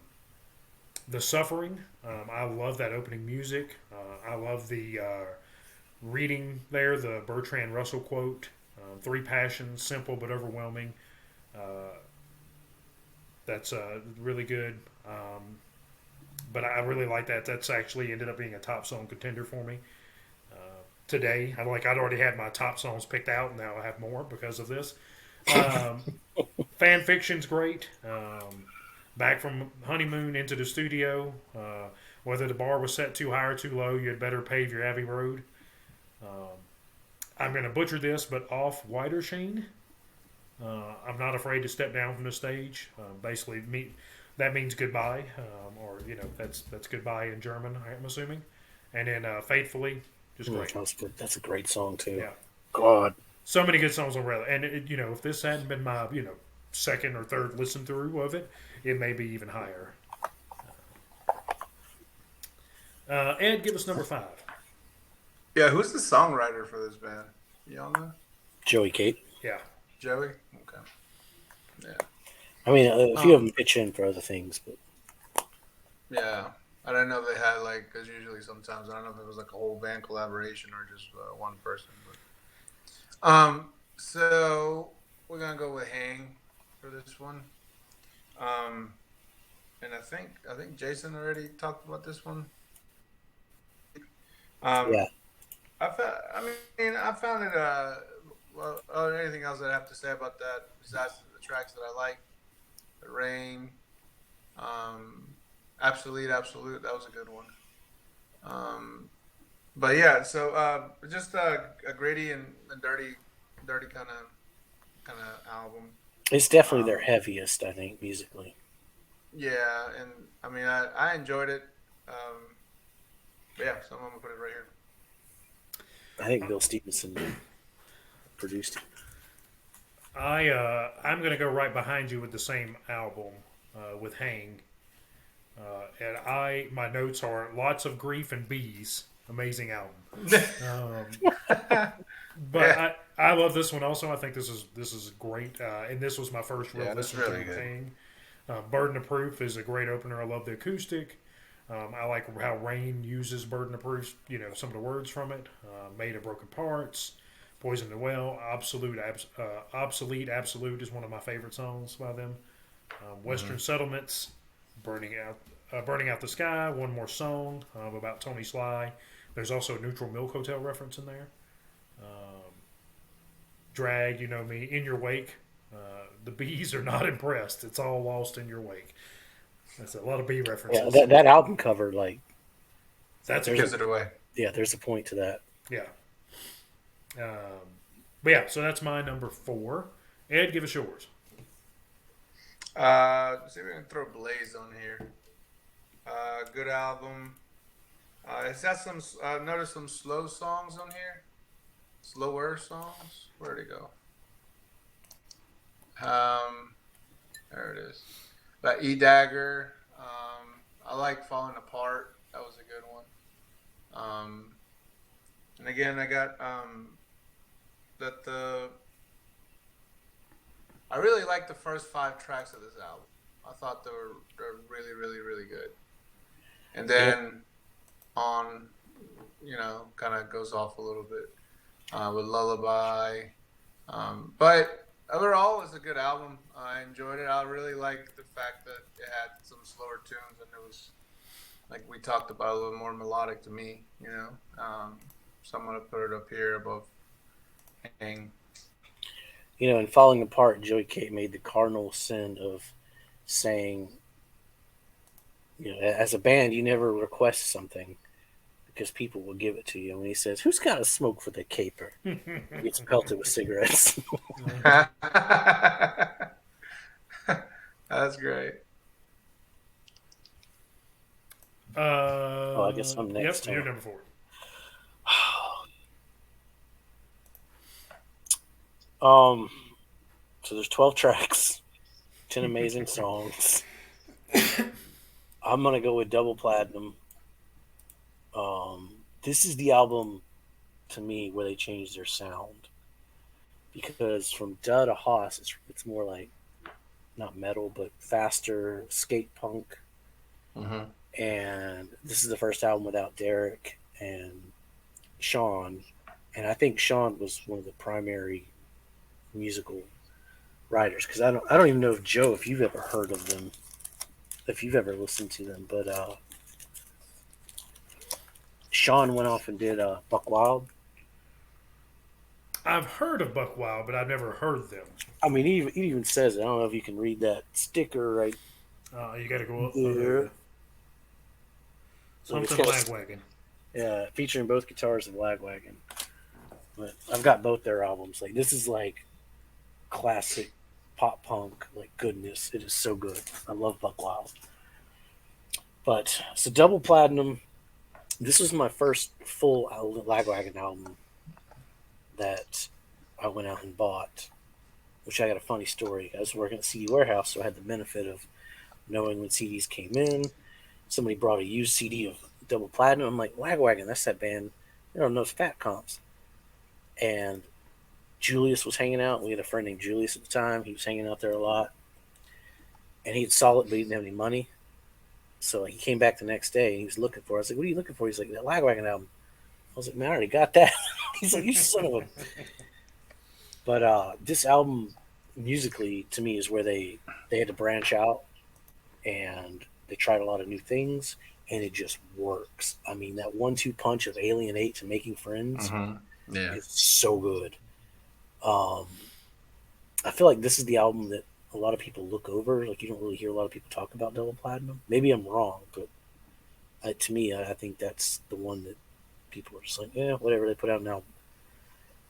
Speaker 1: the Suffering. I love that opening music. I love the reading there, the Bertrand Russell quote. Three passions, simple but overwhelming. Uh, that's really good. But I really like that. That's actually ended up being a top song contender for me today. I'd already had my top songs picked out, and now I have more because of this. Um, Fan fiction's great. Back from honeymoon into the studio. Whether the bar was set too high or too low, you had better pave your Abbey Road. Um, I'm going to butcher this, but off Wiederschain. I'm not afraid to step down from the stage. Basically, that means goodbye, or that's goodbye in German. I'm assuming. And then faithfully, just great.
Speaker 2: That's good. That's a great song too.
Speaker 1: Yeah,
Speaker 2: God.
Speaker 1: so many good songs on Railer. And if this hadn't been my second or third listen through of it, it may be even higher. Ed, give us number 5.
Speaker 3: Yeah, who's the songwriter for this band? Y'all know?
Speaker 2: Joey Kate.
Speaker 1: Yeah.
Speaker 3: Joey? Okay. Yeah.
Speaker 2: I mean, a few of them pitch in for other things, but
Speaker 3: Yeah. I don't know if they had, like, because usually sometimes, I don't know if it was like a whole band collaboration or just one person. But so we're going to go with Hang for this one. And I think Jason already talked about this one.
Speaker 2: yeah.
Speaker 3: I found it. Well, anything else I have to say about that besides the tracks that I like, the rain, Absolute. That was a good one. But yeah, so just a gritty and dirty kind of album.
Speaker 2: It's definitely their
Speaker 3: Um,
Speaker 2: heaviest, I think, musically.
Speaker 3: yeah, and I mean I enjoyed it. Um, but yeah, so I'm gonna put it right here.
Speaker 2: I think Bill Stevenson produced it.
Speaker 1: I'm gonna go right behind you with the same album with Hang, and my notes are lots of grief and bees. Amazing album. But
Speaker 3: Yeah,
Speaker 1: I love this one also. I think this is great, and this was my first real
Speaker 3: yeah, that's
Speaker 1: listen
Speaker 3: really
Speaker 1: to
Speaker 3: good.
Speaker 1: Hang. Burden of Proof is a great opener. I love the acoustic. I like how Rain uses Burden of Proof. You know, some of the words from it. Made of Broken Parts, Poison the Well, Obsolete Absolute is one of my favorite songs by them.
Speaker 3: Hmm.
Speaker 1: Western Settlements, Burning Out the Sky, One More Song about Tony Sly. There's also a Neutral Milk Hotel reference in there. Drag, you know me, In Your Wake. The bees are not impressed. It's all lost in your wake. That's a lot of bee
Speaker 2: Yeah,
Speaker 1: references.
Speaker 2: that album cover, like,
Speaker 1: That's a
Speaker 2: there's
Speaker 1: good
Speaker 3: Gives
Speaker 1: one.
Speaker 3: it away.
Speaker 2: there's a point to that.
Speaker 1: Yeah. But yeah, so that's my number 4. Ed, give us yours.
Speaker 3: See if we can throw Blaze on here. Good album. It's got some. Notice some slow songs on here. Slower songs. Where'd it go? Um, there it is. But E Dagger. I like Falling Apart. That was a good one. Um, and again, I got that the. I really like the first 5 tracks of this album. I thought they're really really good. And
Speaker 2: Yeah,
Speaker 3: then on, kind of goes off a little bit with Lullaby. But overall, it's a good album. I enjoyed it. I really like the fact that it had some slower tunes and it was, like we talked about, a little more melodic to me. So I'm gonna put it up here above Hang.
Speaker 2: in Falling Apart, Joey K made the cardinal sin of saying, as a band, you never request something because people will give it to you. And when he says, "Who's got a smoke for the caper?" He gets pelted with cigarettes.
Speaker 3: That's great.
Speaker 2: Oh, I guess I'm
Speaker 1: Yep,
Speaker 2: next,
Speaker 1: you're
Speaker 2: huh?
Speaker 1: number 4.
Speaker 2: Um, so there's 12 tracks, 10 amazing songs. I'm gonna go with Double Platinum. This is the album to me where they changed their sound because from Duh to Haas, it's more like not metal but faster skate punk.
Speaker 3: Hmm.
Speaker 2: And this is the first album without Derek and Sean, and I think Sean was one of the primary musical writers because I don't even know if you've ever heard of them, if you've ever listened to them, but Sean went off and did Buck Wild.
Speaker 1: I've heard of Buck Wild, but I've never heard them.
Speaker 2: I mean, he even says it. I don't know if you can read that sticker right
Speaker 1: You got to go up. Oh, there you go.
Speaker 2: there. Look, it's
Speaker 1: Something
Speaker 2: got
Speaker 1: Lagwagon.
Speaker 2: featuring both guitars of Lagwagon. But I've got both their albums. Like this is like classic pop punk, like goodness. It is so good. I love Buck Wild. But so Double Platinum. This was my first full Lagwagon album that I went out and bought. Which I got a funny story. I was working at CD Warehouse, so I had the benefit of knowing when CDs came in. Somebody brought a used CD of Double Platinum. I'm like, Lagwagon, that's that band. They don't know Fat Comps. And Julius was hanging out. We had a friend named Julius at the time. He was hanging out there a lot. And he had saw it, but he didn't have any money. So he came back the next day and he was looking for it. I was like, what are you looking for? He's like, that Lagwagon album. I was like, man, I already got that. He's like, you son of a. But this album, musically, to me, is where they had to branch out and they tried a lot of new things and it just works. I mean, that 1-2 punch of Alienate to Making Friends
Speaker 3: Hmm. Yeah.
Speaker 2: is so good. I feel like this is the album that a lot of people look over. Like, you don't really hear a lot of people talk about double platinum. Maybe I'm wrong, but to me, I think that's the one that people are just like, yeah, whatever, they put out an album.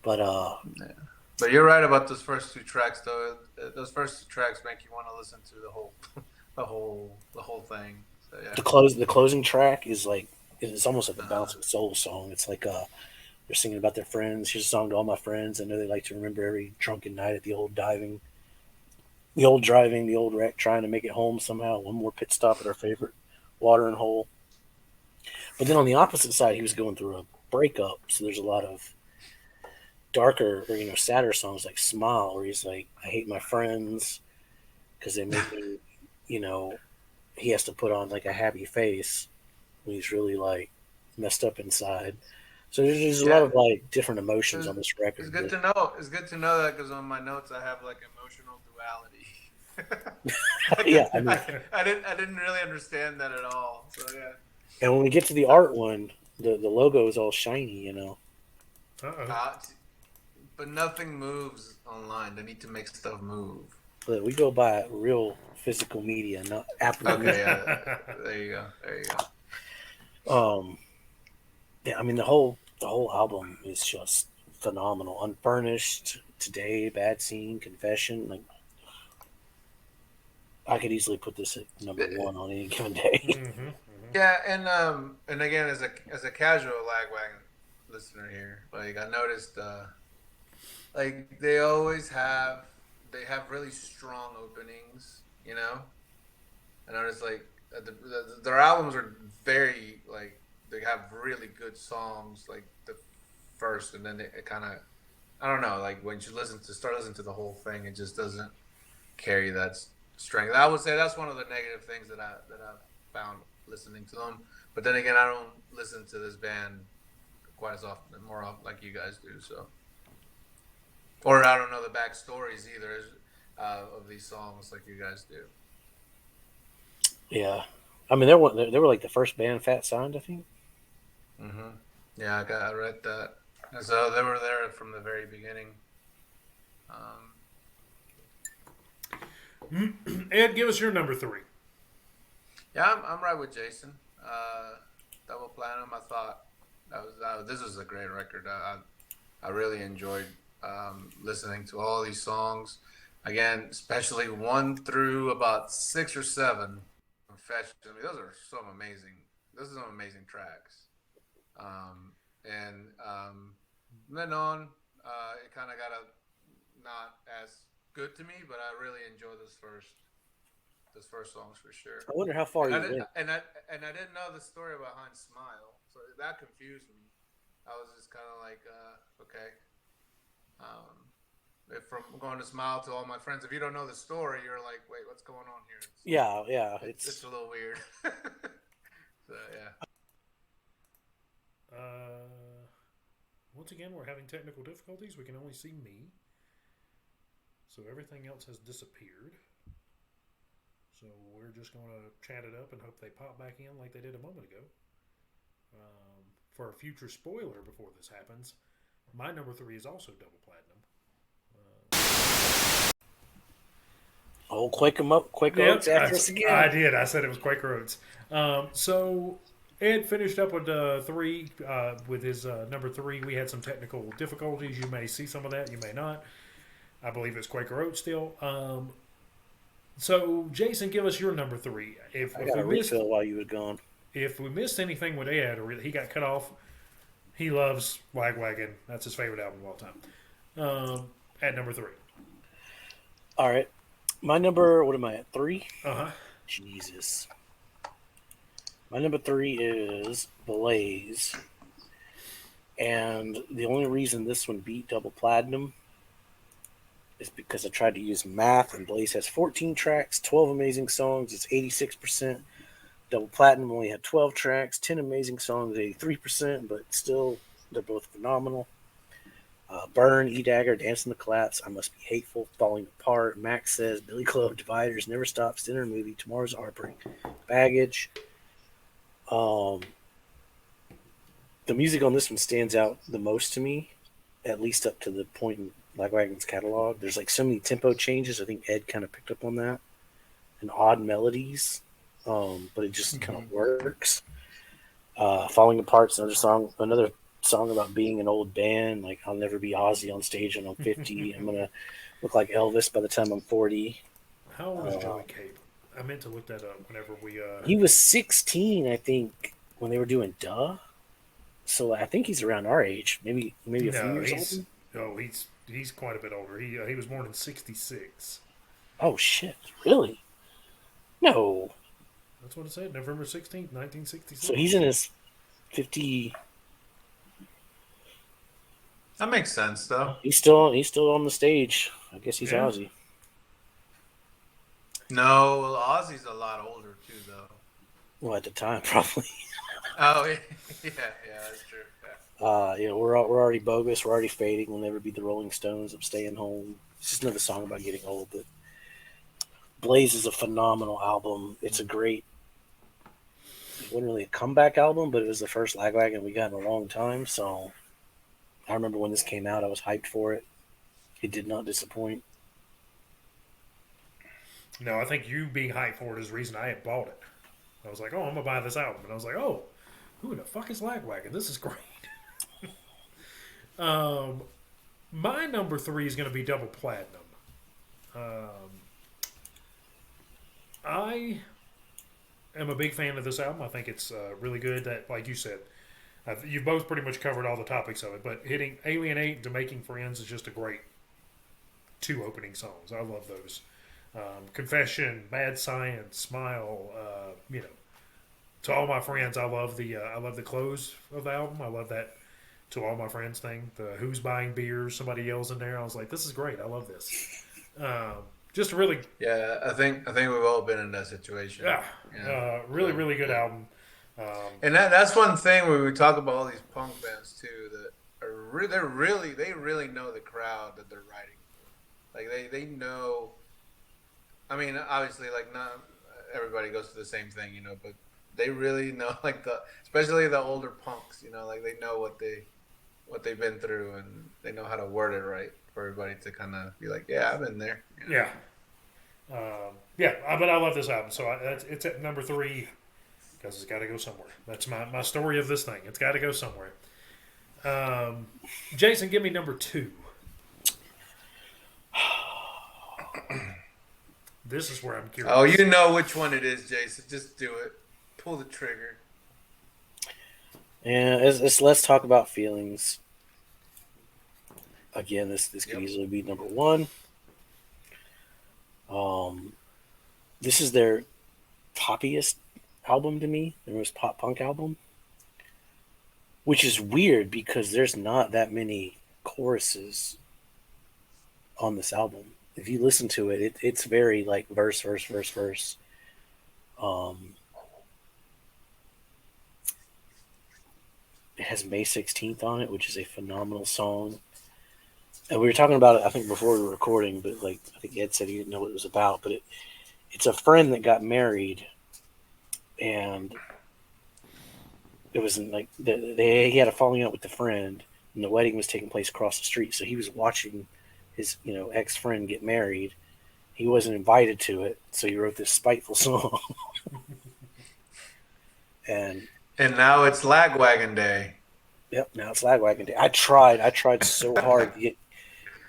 Speaker 2: But
Speaker 3: Yeah. But you're right about those first two tracks, though. Those first two tracks make you want to listen to the whole, the whole thing. So yeah.
Speaker 2: the closing track is like, it's almost like a bouncing soul song. It's like they're singing about their friends. Here's a song to all my friends. I know they like to remember every drunken night at the old driving, the old wreck, trying to make it home somehow. One more pit stop at our favorite watering hole. But then on the opposite side, he was going through a breakup, so there's a lot of darker or sadder songs like "Smile," where he's like, "I hate my friends because they make me," you know, he has to put on like a happy face when he's really like messed up inside. So there's a lot of like different emotions on this record.
Speaker 3: It's good to know. It's good to know that because on my notes I have like emotional duality.
Speaker 2: Yeah, I mean,
Speaker 3: I didn't really understand that at all. So yeah.
Speaker 2: and when we get to the art one, the logo is all shiny,
Speaker 3: But nothing moves online. They need to make stuff move.
Speaker 2: But we go by real physical media, not Apple.
Speaker 3: Okay, yeah. There you go. There you go.
Speaker 2: Yeah, I mean the whole album is just phenomenal. Unfurnished, Today, Bad Scene, Confession. Like, I could easily put this at number one on any given day.
Speaker 1: Mm-hmm.
Speaker 3: Yeah, and again, as a casual Lagwagon listener here, like I noticed, like they have really strong openings, I noticed like their albums are very like they have really good songs like the first, and then it kind of, I don't know, like when you start listening to the whole thing, it just doesn't carry that strength. I would say that's one of the negative things that I found listening to them. But then again, I don't listen to this band quite as often, more often like you guys do. So, or I don't know the backstories either of these songs like you guys do.
Speaker 2: Yeah, I mean they were like the first band Fat signed, I think.
Speaker 3: Mm-hmm. Yeah, I read that. And so they were there from the very beginning.
Speaker 1: Ed, give us your number 3.
Speaker 3: Yeah, I'm right with Jason. Double Platinum. I thought this was a great record. I really enjoyed listening to all these songs. Again, especially 1 through about 6 or 7. Confession. I mean, those are some amazing. Those are some amazing tracks. And then on, it kind of got not as good to me, but I really enjoyed those first songs for sure.
Speaker 2: I wonder how far you went.
Speaker 3: And I didn't know the story behind Smile, so that confused me. I was just kind of like, okay. If from going to Smile to All My Friends, if you don't know the story, you're like, wait, what's going on here?
Speaker 2: It's
Speaker 3: a little weird. So yeah.
Speaker 1: Once again, we're having technical difficulties. We can only see me. So everything else has disappeared. So we're just going to chat it up and hope they pop back in like they did a moment ago. For a future spoiler before this happens, my number 3 is also double platinum.
Speaker 2: Quaker Oats after us again.
Speaker 1: I did. I said it was Quaker Oats. So Ed finished up with 3. With his number 3, we had some technical difficulties. You may see some of that. You may not. I believe it's Quaker Oats still. So Jason, give us your number 3.
Speaker 2: I got a refill while you were gone.
Speaker 1: If we missed anything with Ed or he got cut off, he loves Lagwagon. That's his favorite album of all time. At number 3.
Speaker 2: All right. My number, what am I at? 3?
Speaker 1: Uh-huh.
Speaker 2: Jesus. My number 3 is Blaze. And the only reason this one beat double platinum is because I tried to use math, and Blaze has 14 tracks, 12 amazing songs. It's 86%. Double Platinum only had 12 tracks, 10 amazing songs, 83%, but still, they're both phenomenal. Burn, E-Dagger, Dance in the Collapse, I Must Be Hateful, Falling Apart, Max Says, Billy Club, Dividers, Never Stops, Dinner Movie, Tomorrow's Heartbreak, Baggage. The music on this one stands out the most to me, at least up to the point Lagwagon's catalog. There's like so many tempo changes. I think Ed kind of picked up on that, and odd melodies, but it just kind of works. Falling Apart's another song about being an old band. Like, I'll never be Ozzy on stage when I'm 50. I'm gonna look like Elvis by the time I'm 40.
Speaker 1: How old is Joey Cape? I meant to look that up whenever we.
Speaker 2: He was 16, I think, when they were doing Duh. So I think he's around our age, maybe a few years older.
Speaker 1: No, he's quite a bit older. He was born in '66.
Speaker 2: Oh shit! Really? No.
Speaker 1: That's what it said. November 16th, 1966.
Speaker 2: So he's in his 50.
Speaker 3: That makes sense, though.
Speaker 2: He's still on the stage. I guess he's Ozzy.
Speaker 3: No, well, Ozzy's a lot older too, though.
Speaker 2: Well, at the time, probably.
Speaker 3: Oh yeah, that's true.
Speaker 2: Yeah, we're already bogus. We're already fading. We'll never be the Rolling Stones. I'm staying home. It's just another song about getting old. But Blaze is a phenomenal album. It's a great. It wasn't really a comeback album, but it was the first Lagwagon we got in a long time. So I remember when this came out, I was hyped for it. It did not disappoint.
Speaker 1: No, I think you being hyped for it is the reason I had bought it. I was like, oh, I'm gonna buy this album, and I was like, oh, who the fuck is Lagwagon? This is great. My number 3 is going to be Double Platinum. I am a big fan of this album. I think it's really good. That, like you said, you've both pretty much covered all the topics of it. But hitting Alienate to Making Friends is just a great 2 opening songs. I love those. Confession, Mad Science, Smile. To all my friends, I love the close of the album. I love that to all my friends thing. The who's buying beers, somebody yells in there. I was like, this is great. I love this. Just really.
Speaker 3: Yeah, I think we've all been in that situation.
Speaker 1: Yeah, really, really good album.
Speaker 3: And that's one thing when we talk about all these punk bands too, that they really know the crowd that they're writing. Like they know. I mean, obviously, like not everybody goes through the same thing, but they really know, like especially the older punks, like they know what they've been through, and they know how to word it right for everybody to kind of be like, yeah, I've been there.
Speaker 1: Yeah. But I love this album, so it's at number 3 because it's got to go somewhere. That's my story of this thing. It's got to go somewhere. Jason, give me number 2. This is where I'm curious.
Speaker 3: Oh, you know which one it is, Jason. Just do it. Pull the trigger.
Speaker 2: Yeah, let's talk about feelings. Again, this could easily be number 1. This is their poppiest album to me, their most pop punk album, which is weird because there's not that many choruses on this album. If you listen to it, it's very like verse, verse, verse, verse. It has May 16th on it, which is a phenomenal song. And we were talking about it, I think, before we were recording, but like I think Ed said he didn't know what it was about. But it's a friend that got married, and it was like he had a falling out with the friend, and the wedding was taking place across the street. So he was watching his ex-friend get married. He wasn't invited to it, so he wrote this spiteful song. and
Speaker 3: now it's Lagwagon Day.
Speaker 2: Yep, now it's Lagwagon Day. I tried so hard to get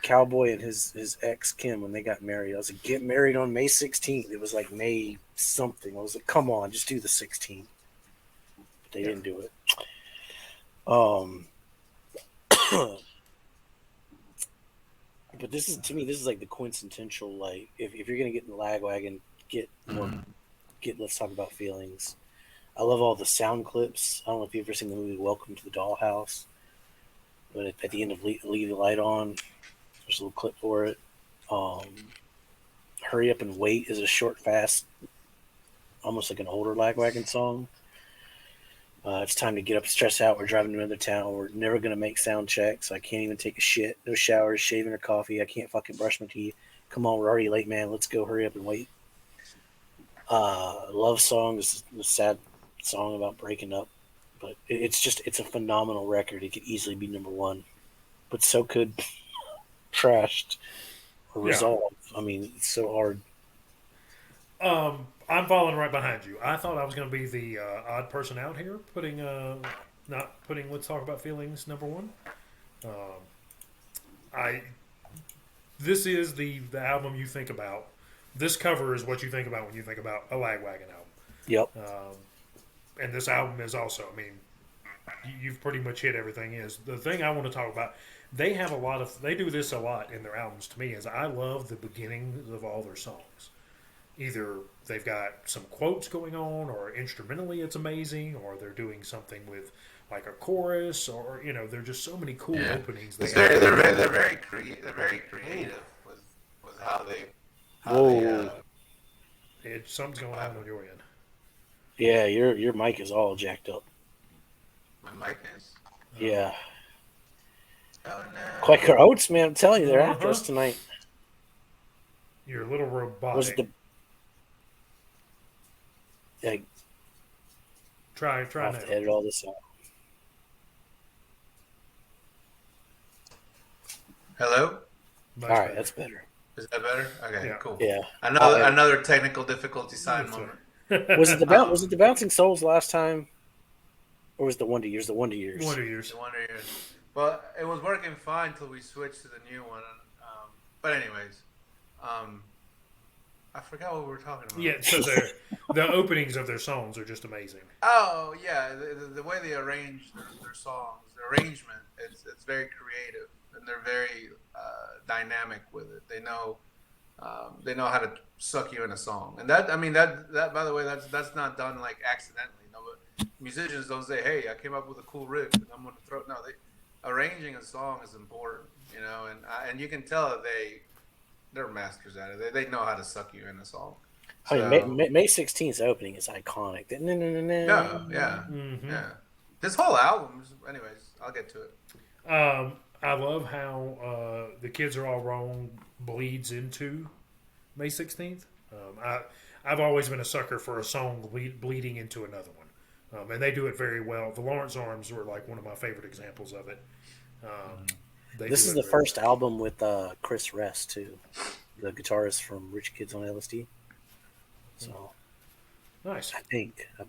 Speaker 2: Cowboy and his ex Kim when they got married. I was like, get married on May 16th. It was like May something. I was like, come on, just do the 16th. But they didn't do it. But this is, to me, this is like the quintessential, like, if you're gonna get in the Lagwagon, let's talk about feelings. I love all the sound clips. I don't know if you've ever seen the movie Welcome to the Dollhouse, but at the end of Leave the Light On, there's a little clip for it. Hurry Up and Wait is a short, fast, almost like an older Lagwagon song. It's time to get up and stress out. We're driving to another town. We're never going to make sound checks. I can't even take a shit. No showers, shaving, or coffee. I can't fucking brush my teeth. Come on, we're already late, man. Let's go. Hurry up and wait. Love Song is a sad song about breaking up. But it's a phenomenal record. It could easily be number 1. But so could trashed or resolved. I mean, it's so hard.
Speaker 1: I'm falling right behind you. I thought I was going to be the odd person out here, not putting Let's Talk About Feelings number one. I This is the album you think about. This cover is what you think about when you think about a Lagwagon album.
Speaker 2: Yep.
Speaker 1: And this album is also, I mean, you've pretty much hit everything. Is the thing I want to talk about. They do this a lot in their albums to me. Is I love the beginnings of all their songs. Either they've got some quotes going on, or instrumentally it's amazing, or they're doing something with like a chorus, or they're just so many cool openings.
Speaker 3: They're very creative with how they
Speaker 1: Something's going on your end.
Speaker 2: Yeah, your mic is all jacked up.
Speaker 3: My mic is.
Speaker 2: Yeah.
Speaker 3: Oh no.
Speaker 2: Quaker Oats, man, I'm telling you, they're after us tonight.
Speaker 1: You're a little robotic. Try
Speaker 2: I'll
Speaker 1: now.
Speaker 2: have to edit all this out.
Speaker 3: Hello?
Speaker 2: All right, that's better.
Speaker 3: Is that better? Okay,
Speaker 1: Yeah.
Speaker 3: cool.
Speaker 2: Yeah.
Speaker 3: Another technical difficulty sign moment.
Speaker 2: Was it the Bouncing Souls last time? Or was it the Wonder Years? The Wonder Years.
Speaker 1: Wonder Years.
Speaker 3: The Wonder Years. Well, it was working fine until we switched to the new one. But anyways, I forgot what we were talking about.
Speaker 1: Yeah, so the openings of their songs are just amazing.
Speaker 3: Oh yeah, the way they arrange their songs, the arrangement, it's very creative, and they're very dynamic with it. They know how to suck you in a song, and that by the way, that's not done like accidentally. But musicians don't say, "Hey, I came up with a cool riff, and I'm gonna throw." No, arranging a song is important, and you can tell that they're masters at it. They know how to suck you in a song.
Speaker 2: I mean, May 16th opening is iconic.
Speaker 3: Yeah. This whole album, anyways, I'll get to it.
Speaker 1: I love how The Kids Are All Wrong bleeds into May 16th. I've always been a sucker for a song bleeding into another one. And they do it very well. The Lawrence Arms were like one of my favorite examples of it.
Speaker 2: This is the first album with Chris Rest, too, the guitarist from Rich Kids on LSD. So,
Speaker 1: nice.
Speaker 2: I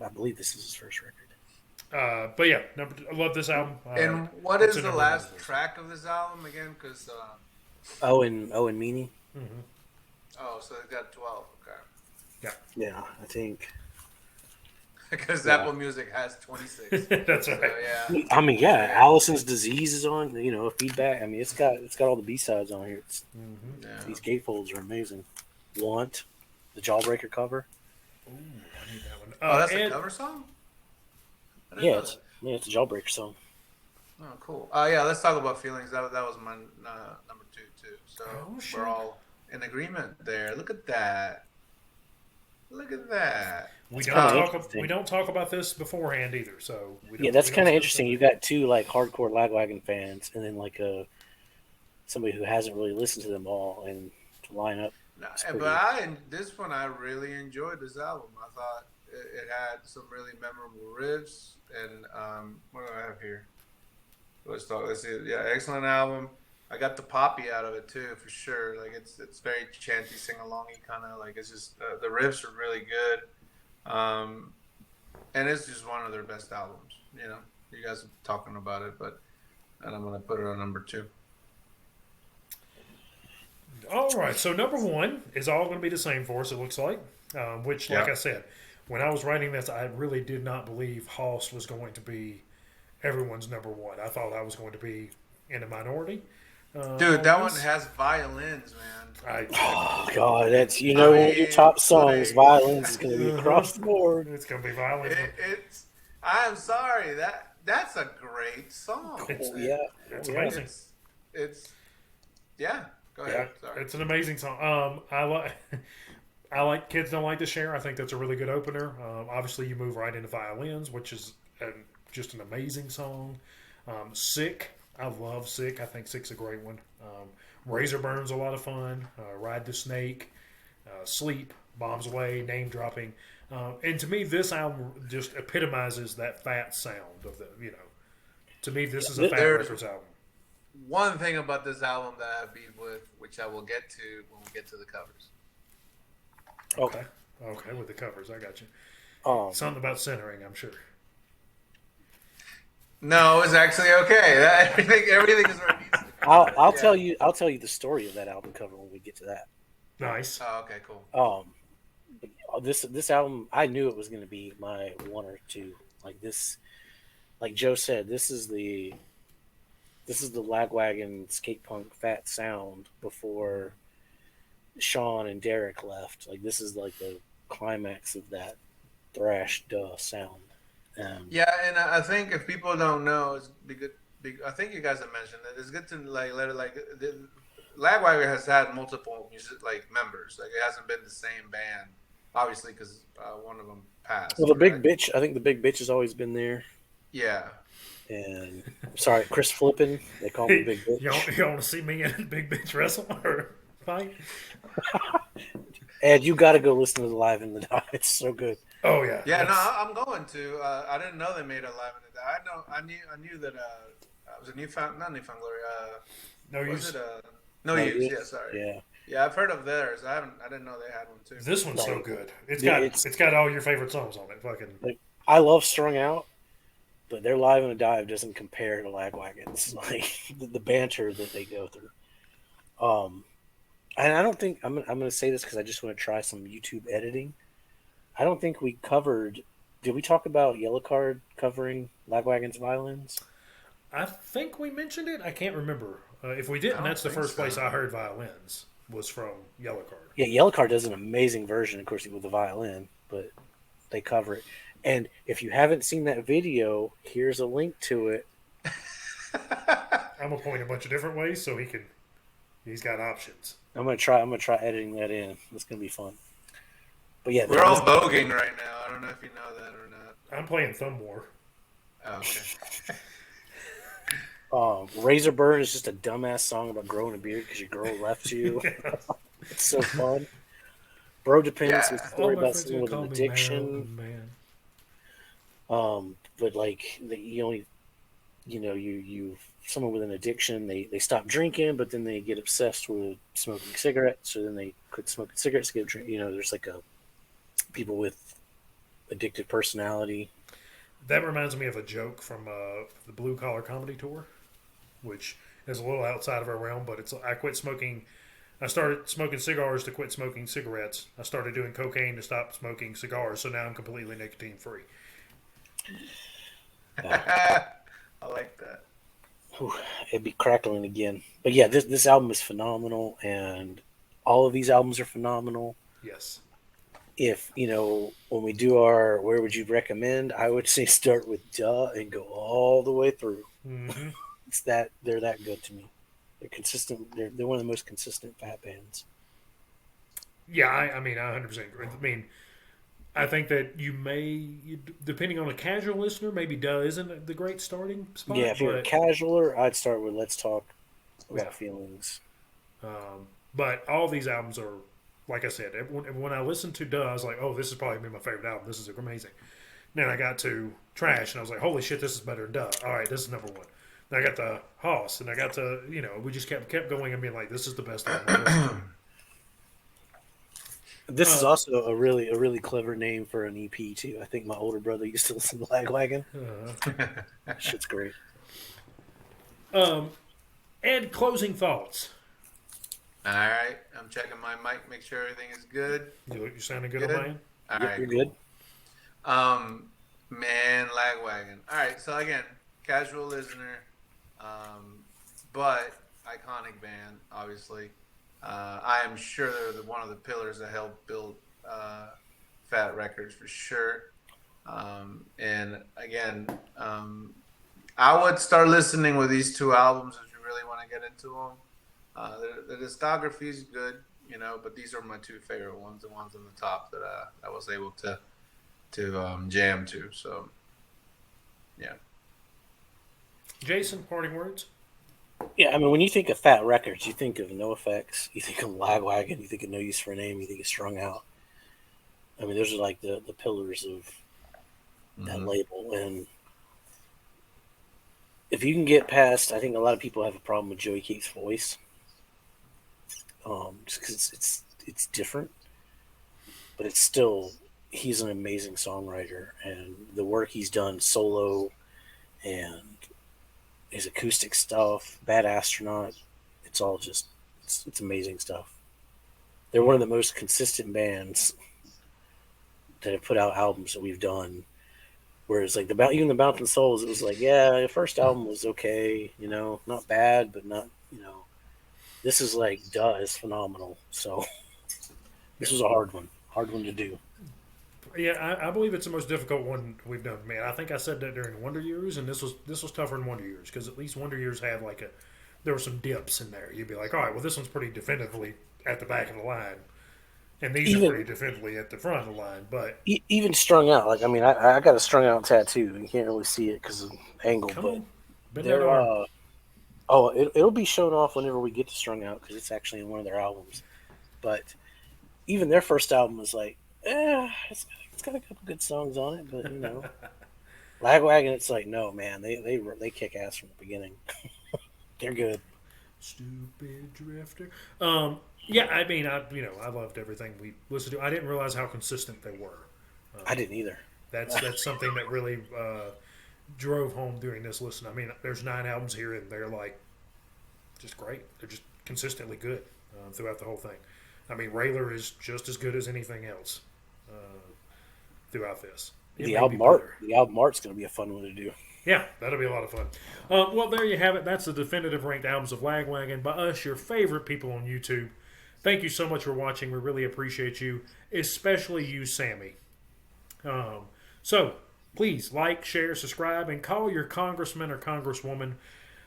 Speaker 2: believe this is his first record.
Speaker 1: But yeah, I love this album.
Speaker 3: And what is the last track of this album again? Because
Speaker 2: and Meanie.
Speaker 1: Mm-hmm.
Speaker 3: Oh, so they got 12. Okay.
Speaker 2: Yeah, I think.
Speaker 3: Because Apple Music has 26.
Speaker 1: That's right.
Speaker 3: So, yeah.
Speaker 2: I mean, yeah, Allison's Disease is on. Feedback. I mean, it's got all the B-sides on here. These gatefolds are amazing. Want the Jawbreaker cover?
Speaker 1: Ooh, I need that one.
Speaker 3: That's a cover song.
Speaker 2: Yeah, it's a Jawbreaker song.
Speaker 3: Oh, cool. Yeah, let's talk about feelings. That was my number 2 too. So we're all in agreement there. Look at that. Look at that.
Speaker 1: We don't talk about this beforehand either. So
Speaker 2: that's kind of interesting. You got two like hardcore Lagwagon fans, and then like somebody who hasn't really listened to them all, and to line up.
Speaker 3: This one I really enjoyed this album. I thought it had some really memorable riffs, and what do I have here? Let's see. Yeah, excellent album. I got the poppy out of it too, for sure. Like it's very chanty, sing alongy kind of like. It's just the riffs are really good, and it's just one of their best albums. You guys are talking about it, and I'm gonna put it on number 2.
Speaker 1: All right, so number 1 is all going to be the same for us. It looks like, which, like I said, when I was writing this, I really did not believe Host was going to be everyone's number 1. I thought I was going to be in a minority.
Speaker 3: Dude, that one has violins, man.
Speaker 2: Oh God, that's your top songs. Violins is going to be across the board.
Speaker 1: It's going to be violins.
Speaker 3: I'm sorry, that's a great song.
Speaker 1: It's amazing.
Speaker 3: It's Go ahead. Sorry.
Speaker 1: It's an amazing song. I like Kids Don't Like to Share. I think that's a really good opener. Obviously, you move right into Violins, which is just an amazing song. Sick. I love Sick. I think Sick's a great one. Razor Burn's a lot of fun. Ride the Snake. Sleep. Bombs Away. Name Dropping. And to me, this album just epitomizes that fat sound of the, To me, this is a Fat Records album.
Speaker 3: one thing about this album that I have beef with, which I will get to when we get to the covers.
Speaker 1: Okay. Okay, with the covers, I got you. Something about centering, I'm sure.
Speaker 3: No, it's actually okay. Everything is where it needs to be.
Speaker 2: I'll tell you the story of that album cover when we get to that.
Speaker 1: Nice.
Speaker 3: Oh, okay, cool.
Speaker 2: This album, I knew it was going to be my one or two. Like this, like Joe said, this is the Lagwagon skate punk fat sound before Sean and Derek left. Like this is like the climax of that thrash sound.
Speaker 3: Yeah, and I think if people don't know, it's be good. I think you guys have mentioned that it's good to like let it like. Lagwagon has had multiple music like members. Like it hasn't been the same band, obviously, because one of them passed.
Speaker 2: Well, the Big Bitch. I think the Big Bitch has always been there.
Speaker 3: Yeah.
Speaker 2: And sorry, Chris Flippin. They call him the Big Bitch.
Speaker 1: You want to see me and Big Bitch wrestle or fight?
Speaker 2: Ed, you got to go listen to the Live in the Die. It's so good.
Speaker 1: Oh yeah.
Speaker 3: Yeah, no, I'm going to. I didn't know they made a Live in the Die. I knew that. Was it not Newfound Glory?
Speaker 1: No Use.
Speaker 3: Was it No Use? Yeah, sorry.
Speaker 2: Yeah.
Speaker 3: Yeah, I've heard of theirs. I didn't know they had one too.
Speaker 1: This one's so good. It's got all your favorite songs on it. Fucking.
Speaker 2: Like, I love Strung Out, but their Live in the Dive doesn't compare to Lagwagon's. Like the banter that they go through. And I don't think I'm going to say this because I just want to try some YouTube editing. I don't think we covered. Did we talk about Yellowcard covering Lagwagon's violins?
Speaker 1: I think we mentioned it. I can't remember. If we didn't, that's the first place I heard violins was from Yellowcard.
Speaker 2: Yeah, Yellowcard does an amazing version, of course, with the violin, but they cover it. And if you haven't seen that video, here's a link to it.
Speaker 1: I'm gonna point a bunch of different ways so he's got options.
Speaker 2: I'm gonna try editing that in. It's gonna be fun. But yeah,
Speaker 3: we're all voguing right now. I don't know if you know that or not.
Speaker 1: I'm playing Thumb War.
Speaker 3: Oh, okay.
Speaker 2: Razor Burn is just a dumbass song about growing a beard because your girl left you. It's so fun. Bro Dependence is a story about someone with an addiction. But like you someone with an addiction, they stop drinking, but then they get obsessed with smoking cigarettes, so then they quit smoking cigarettes, get drink. There's like people with addictive personality.
Speaker 1: That reminds me of a joke from the Blue Collar Comedy Tour, which is a little outside of our realm, but I quit smoking. I started smoking cigars to quit smoking cigarettes. I started doing cocaine to stop smoking cigars, so now I'm completely nicotine free.
Speaker 3: I like that.
Speaker 2: It'd be crackling again. But yeah, this album is phenomenal, and all of these albums are phenomenal.
Speaker 1: Yes.
Speaker 2: If, when we do our Where Would You Recommend, I would say start with Duh and go all the way through.
Speaker 1: Mm-hmm.
Speaker 2: They're that good to me. They're consistent. They're one of the most consistent fat bands.
Speaker 1: Yeah, I mean, I 100% agree. I mean, I think that you may, depending on a casual listener, maybe Duh isn't the great starting spot.
Speaker 2: Yeah, if you're a casualer, I'd start with Let's Talk About Feelings.
Speaker 1: But all these albums are, like I said, when I listened to Duh, I was like, oh, this is probably my favorite album. This is amazing. Then I got to Trash, and I was like, holy shit, this is better than Duh. All right, this is number one. Then I got to Hoss, and I got to, we just kept going and being like, this is the best album.
Speaker 2: This is also a really clever name for an EP too. I think my older brother used to listen to Lagwagon. Shit's great.
Speaker 1: Ed, closing thoughts.
Speaker 3: All right, I'm checking my mic, make sure everything is good.
Speaker 1: You sounding good on mine?
Speaker 2: All right, you're good.
Speaker 3: Man, Lagwagon. All right, so again, casual listener, but iconic band, obviously. I am sure they're one of the pillars that helped build Fat Records for sure. And again, I would start listening with these two albums if you really want to get into them. The discography is good, but these are my two favorite ones, the ones on the top that I was able to jam to. So, yeah.
Speaker 1: Jason, parting words?
Speaker 2: Yeah, I mean, when you think of Fat Records, you think of NoFX, you think of Lagwagon, you think of No Use for a Name, you think of Strung Out. I mean, those are like the pillars of that label. And if you can get past, I think a lot of people have a problem with Joey Keith's voice, just because it's different, but it's still he's an amazing songwriter, and the work he's done solo and his acoustic stuff, Bad Astronaut, it's all just it's amazing stuff. They're one of the most consistent bands that have put out albums that we've done. Whereas like even the Mountain Souls, it was like, yeah, the first album was okay, not bad, but not, This is like, it's phenomenal. So this was a hard one to do.
Speaker 1: Yeah, I believe it's the most difficult one we've done. Man, I think I said that during Wonder Years, and this was tougher than Wonder Years because at least Wonder Years had there were some dips in there. You'd be like, all right, well, this one's pretty definitively at the back of the line, and these are pretty definitively at the front of the line. But
Speaker 2: even strung out, like I got a strung out tattoo. You can't really see it because of the angle, but they're it'll be shown off whenever we get to strung out because it's actually in one of their albums. But even their first album was like, it's got a couple good songs on it, but Lagwagon, it's like, no, man, they kick ass from the beginning. They're good.
Speaker 1: Stupid drifter. Yeah, I mean, I loved everything we listened to. I didn't realize how consistent they were.
Speaker 2: I didn't either.
Speaker 1: That's something that really drove home during this listen. I mean, there's 9 albums here, and they're like just great. They're just consistently good throughout the whole thing. I mean, Railer is just as good as anything else throughout this.
Speaker 2: The album art's going to be a fun one to do.
Speaker 1: Yeah, that'll be a lot of fun. Well, there you have it. That's the definitive ranked albums of Lagwagon by us, your favorite people on YouTube. Thank you so much for watching. We really appreciate you, especially you, Sammy. So, please like, share, subscribe, and call your congressman or congresswoman.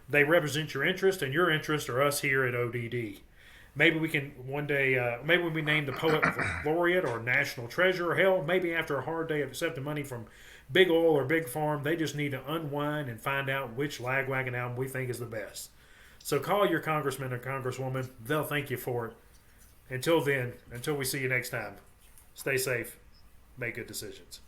Speaker 1: They represent your interest, and your interests are us here at ODD. Maybe we can one day, maybe we name the poet laureate or national treasure, or hell, maybe after a hard day of accepting money from Big Oil or Big Farm, they just need to unwind and find out which Lagwagon album we think is the best. So call your congressman or congresswoman. They'll thank you for it. Until then, until we see you next time, stay safe, make good decisions.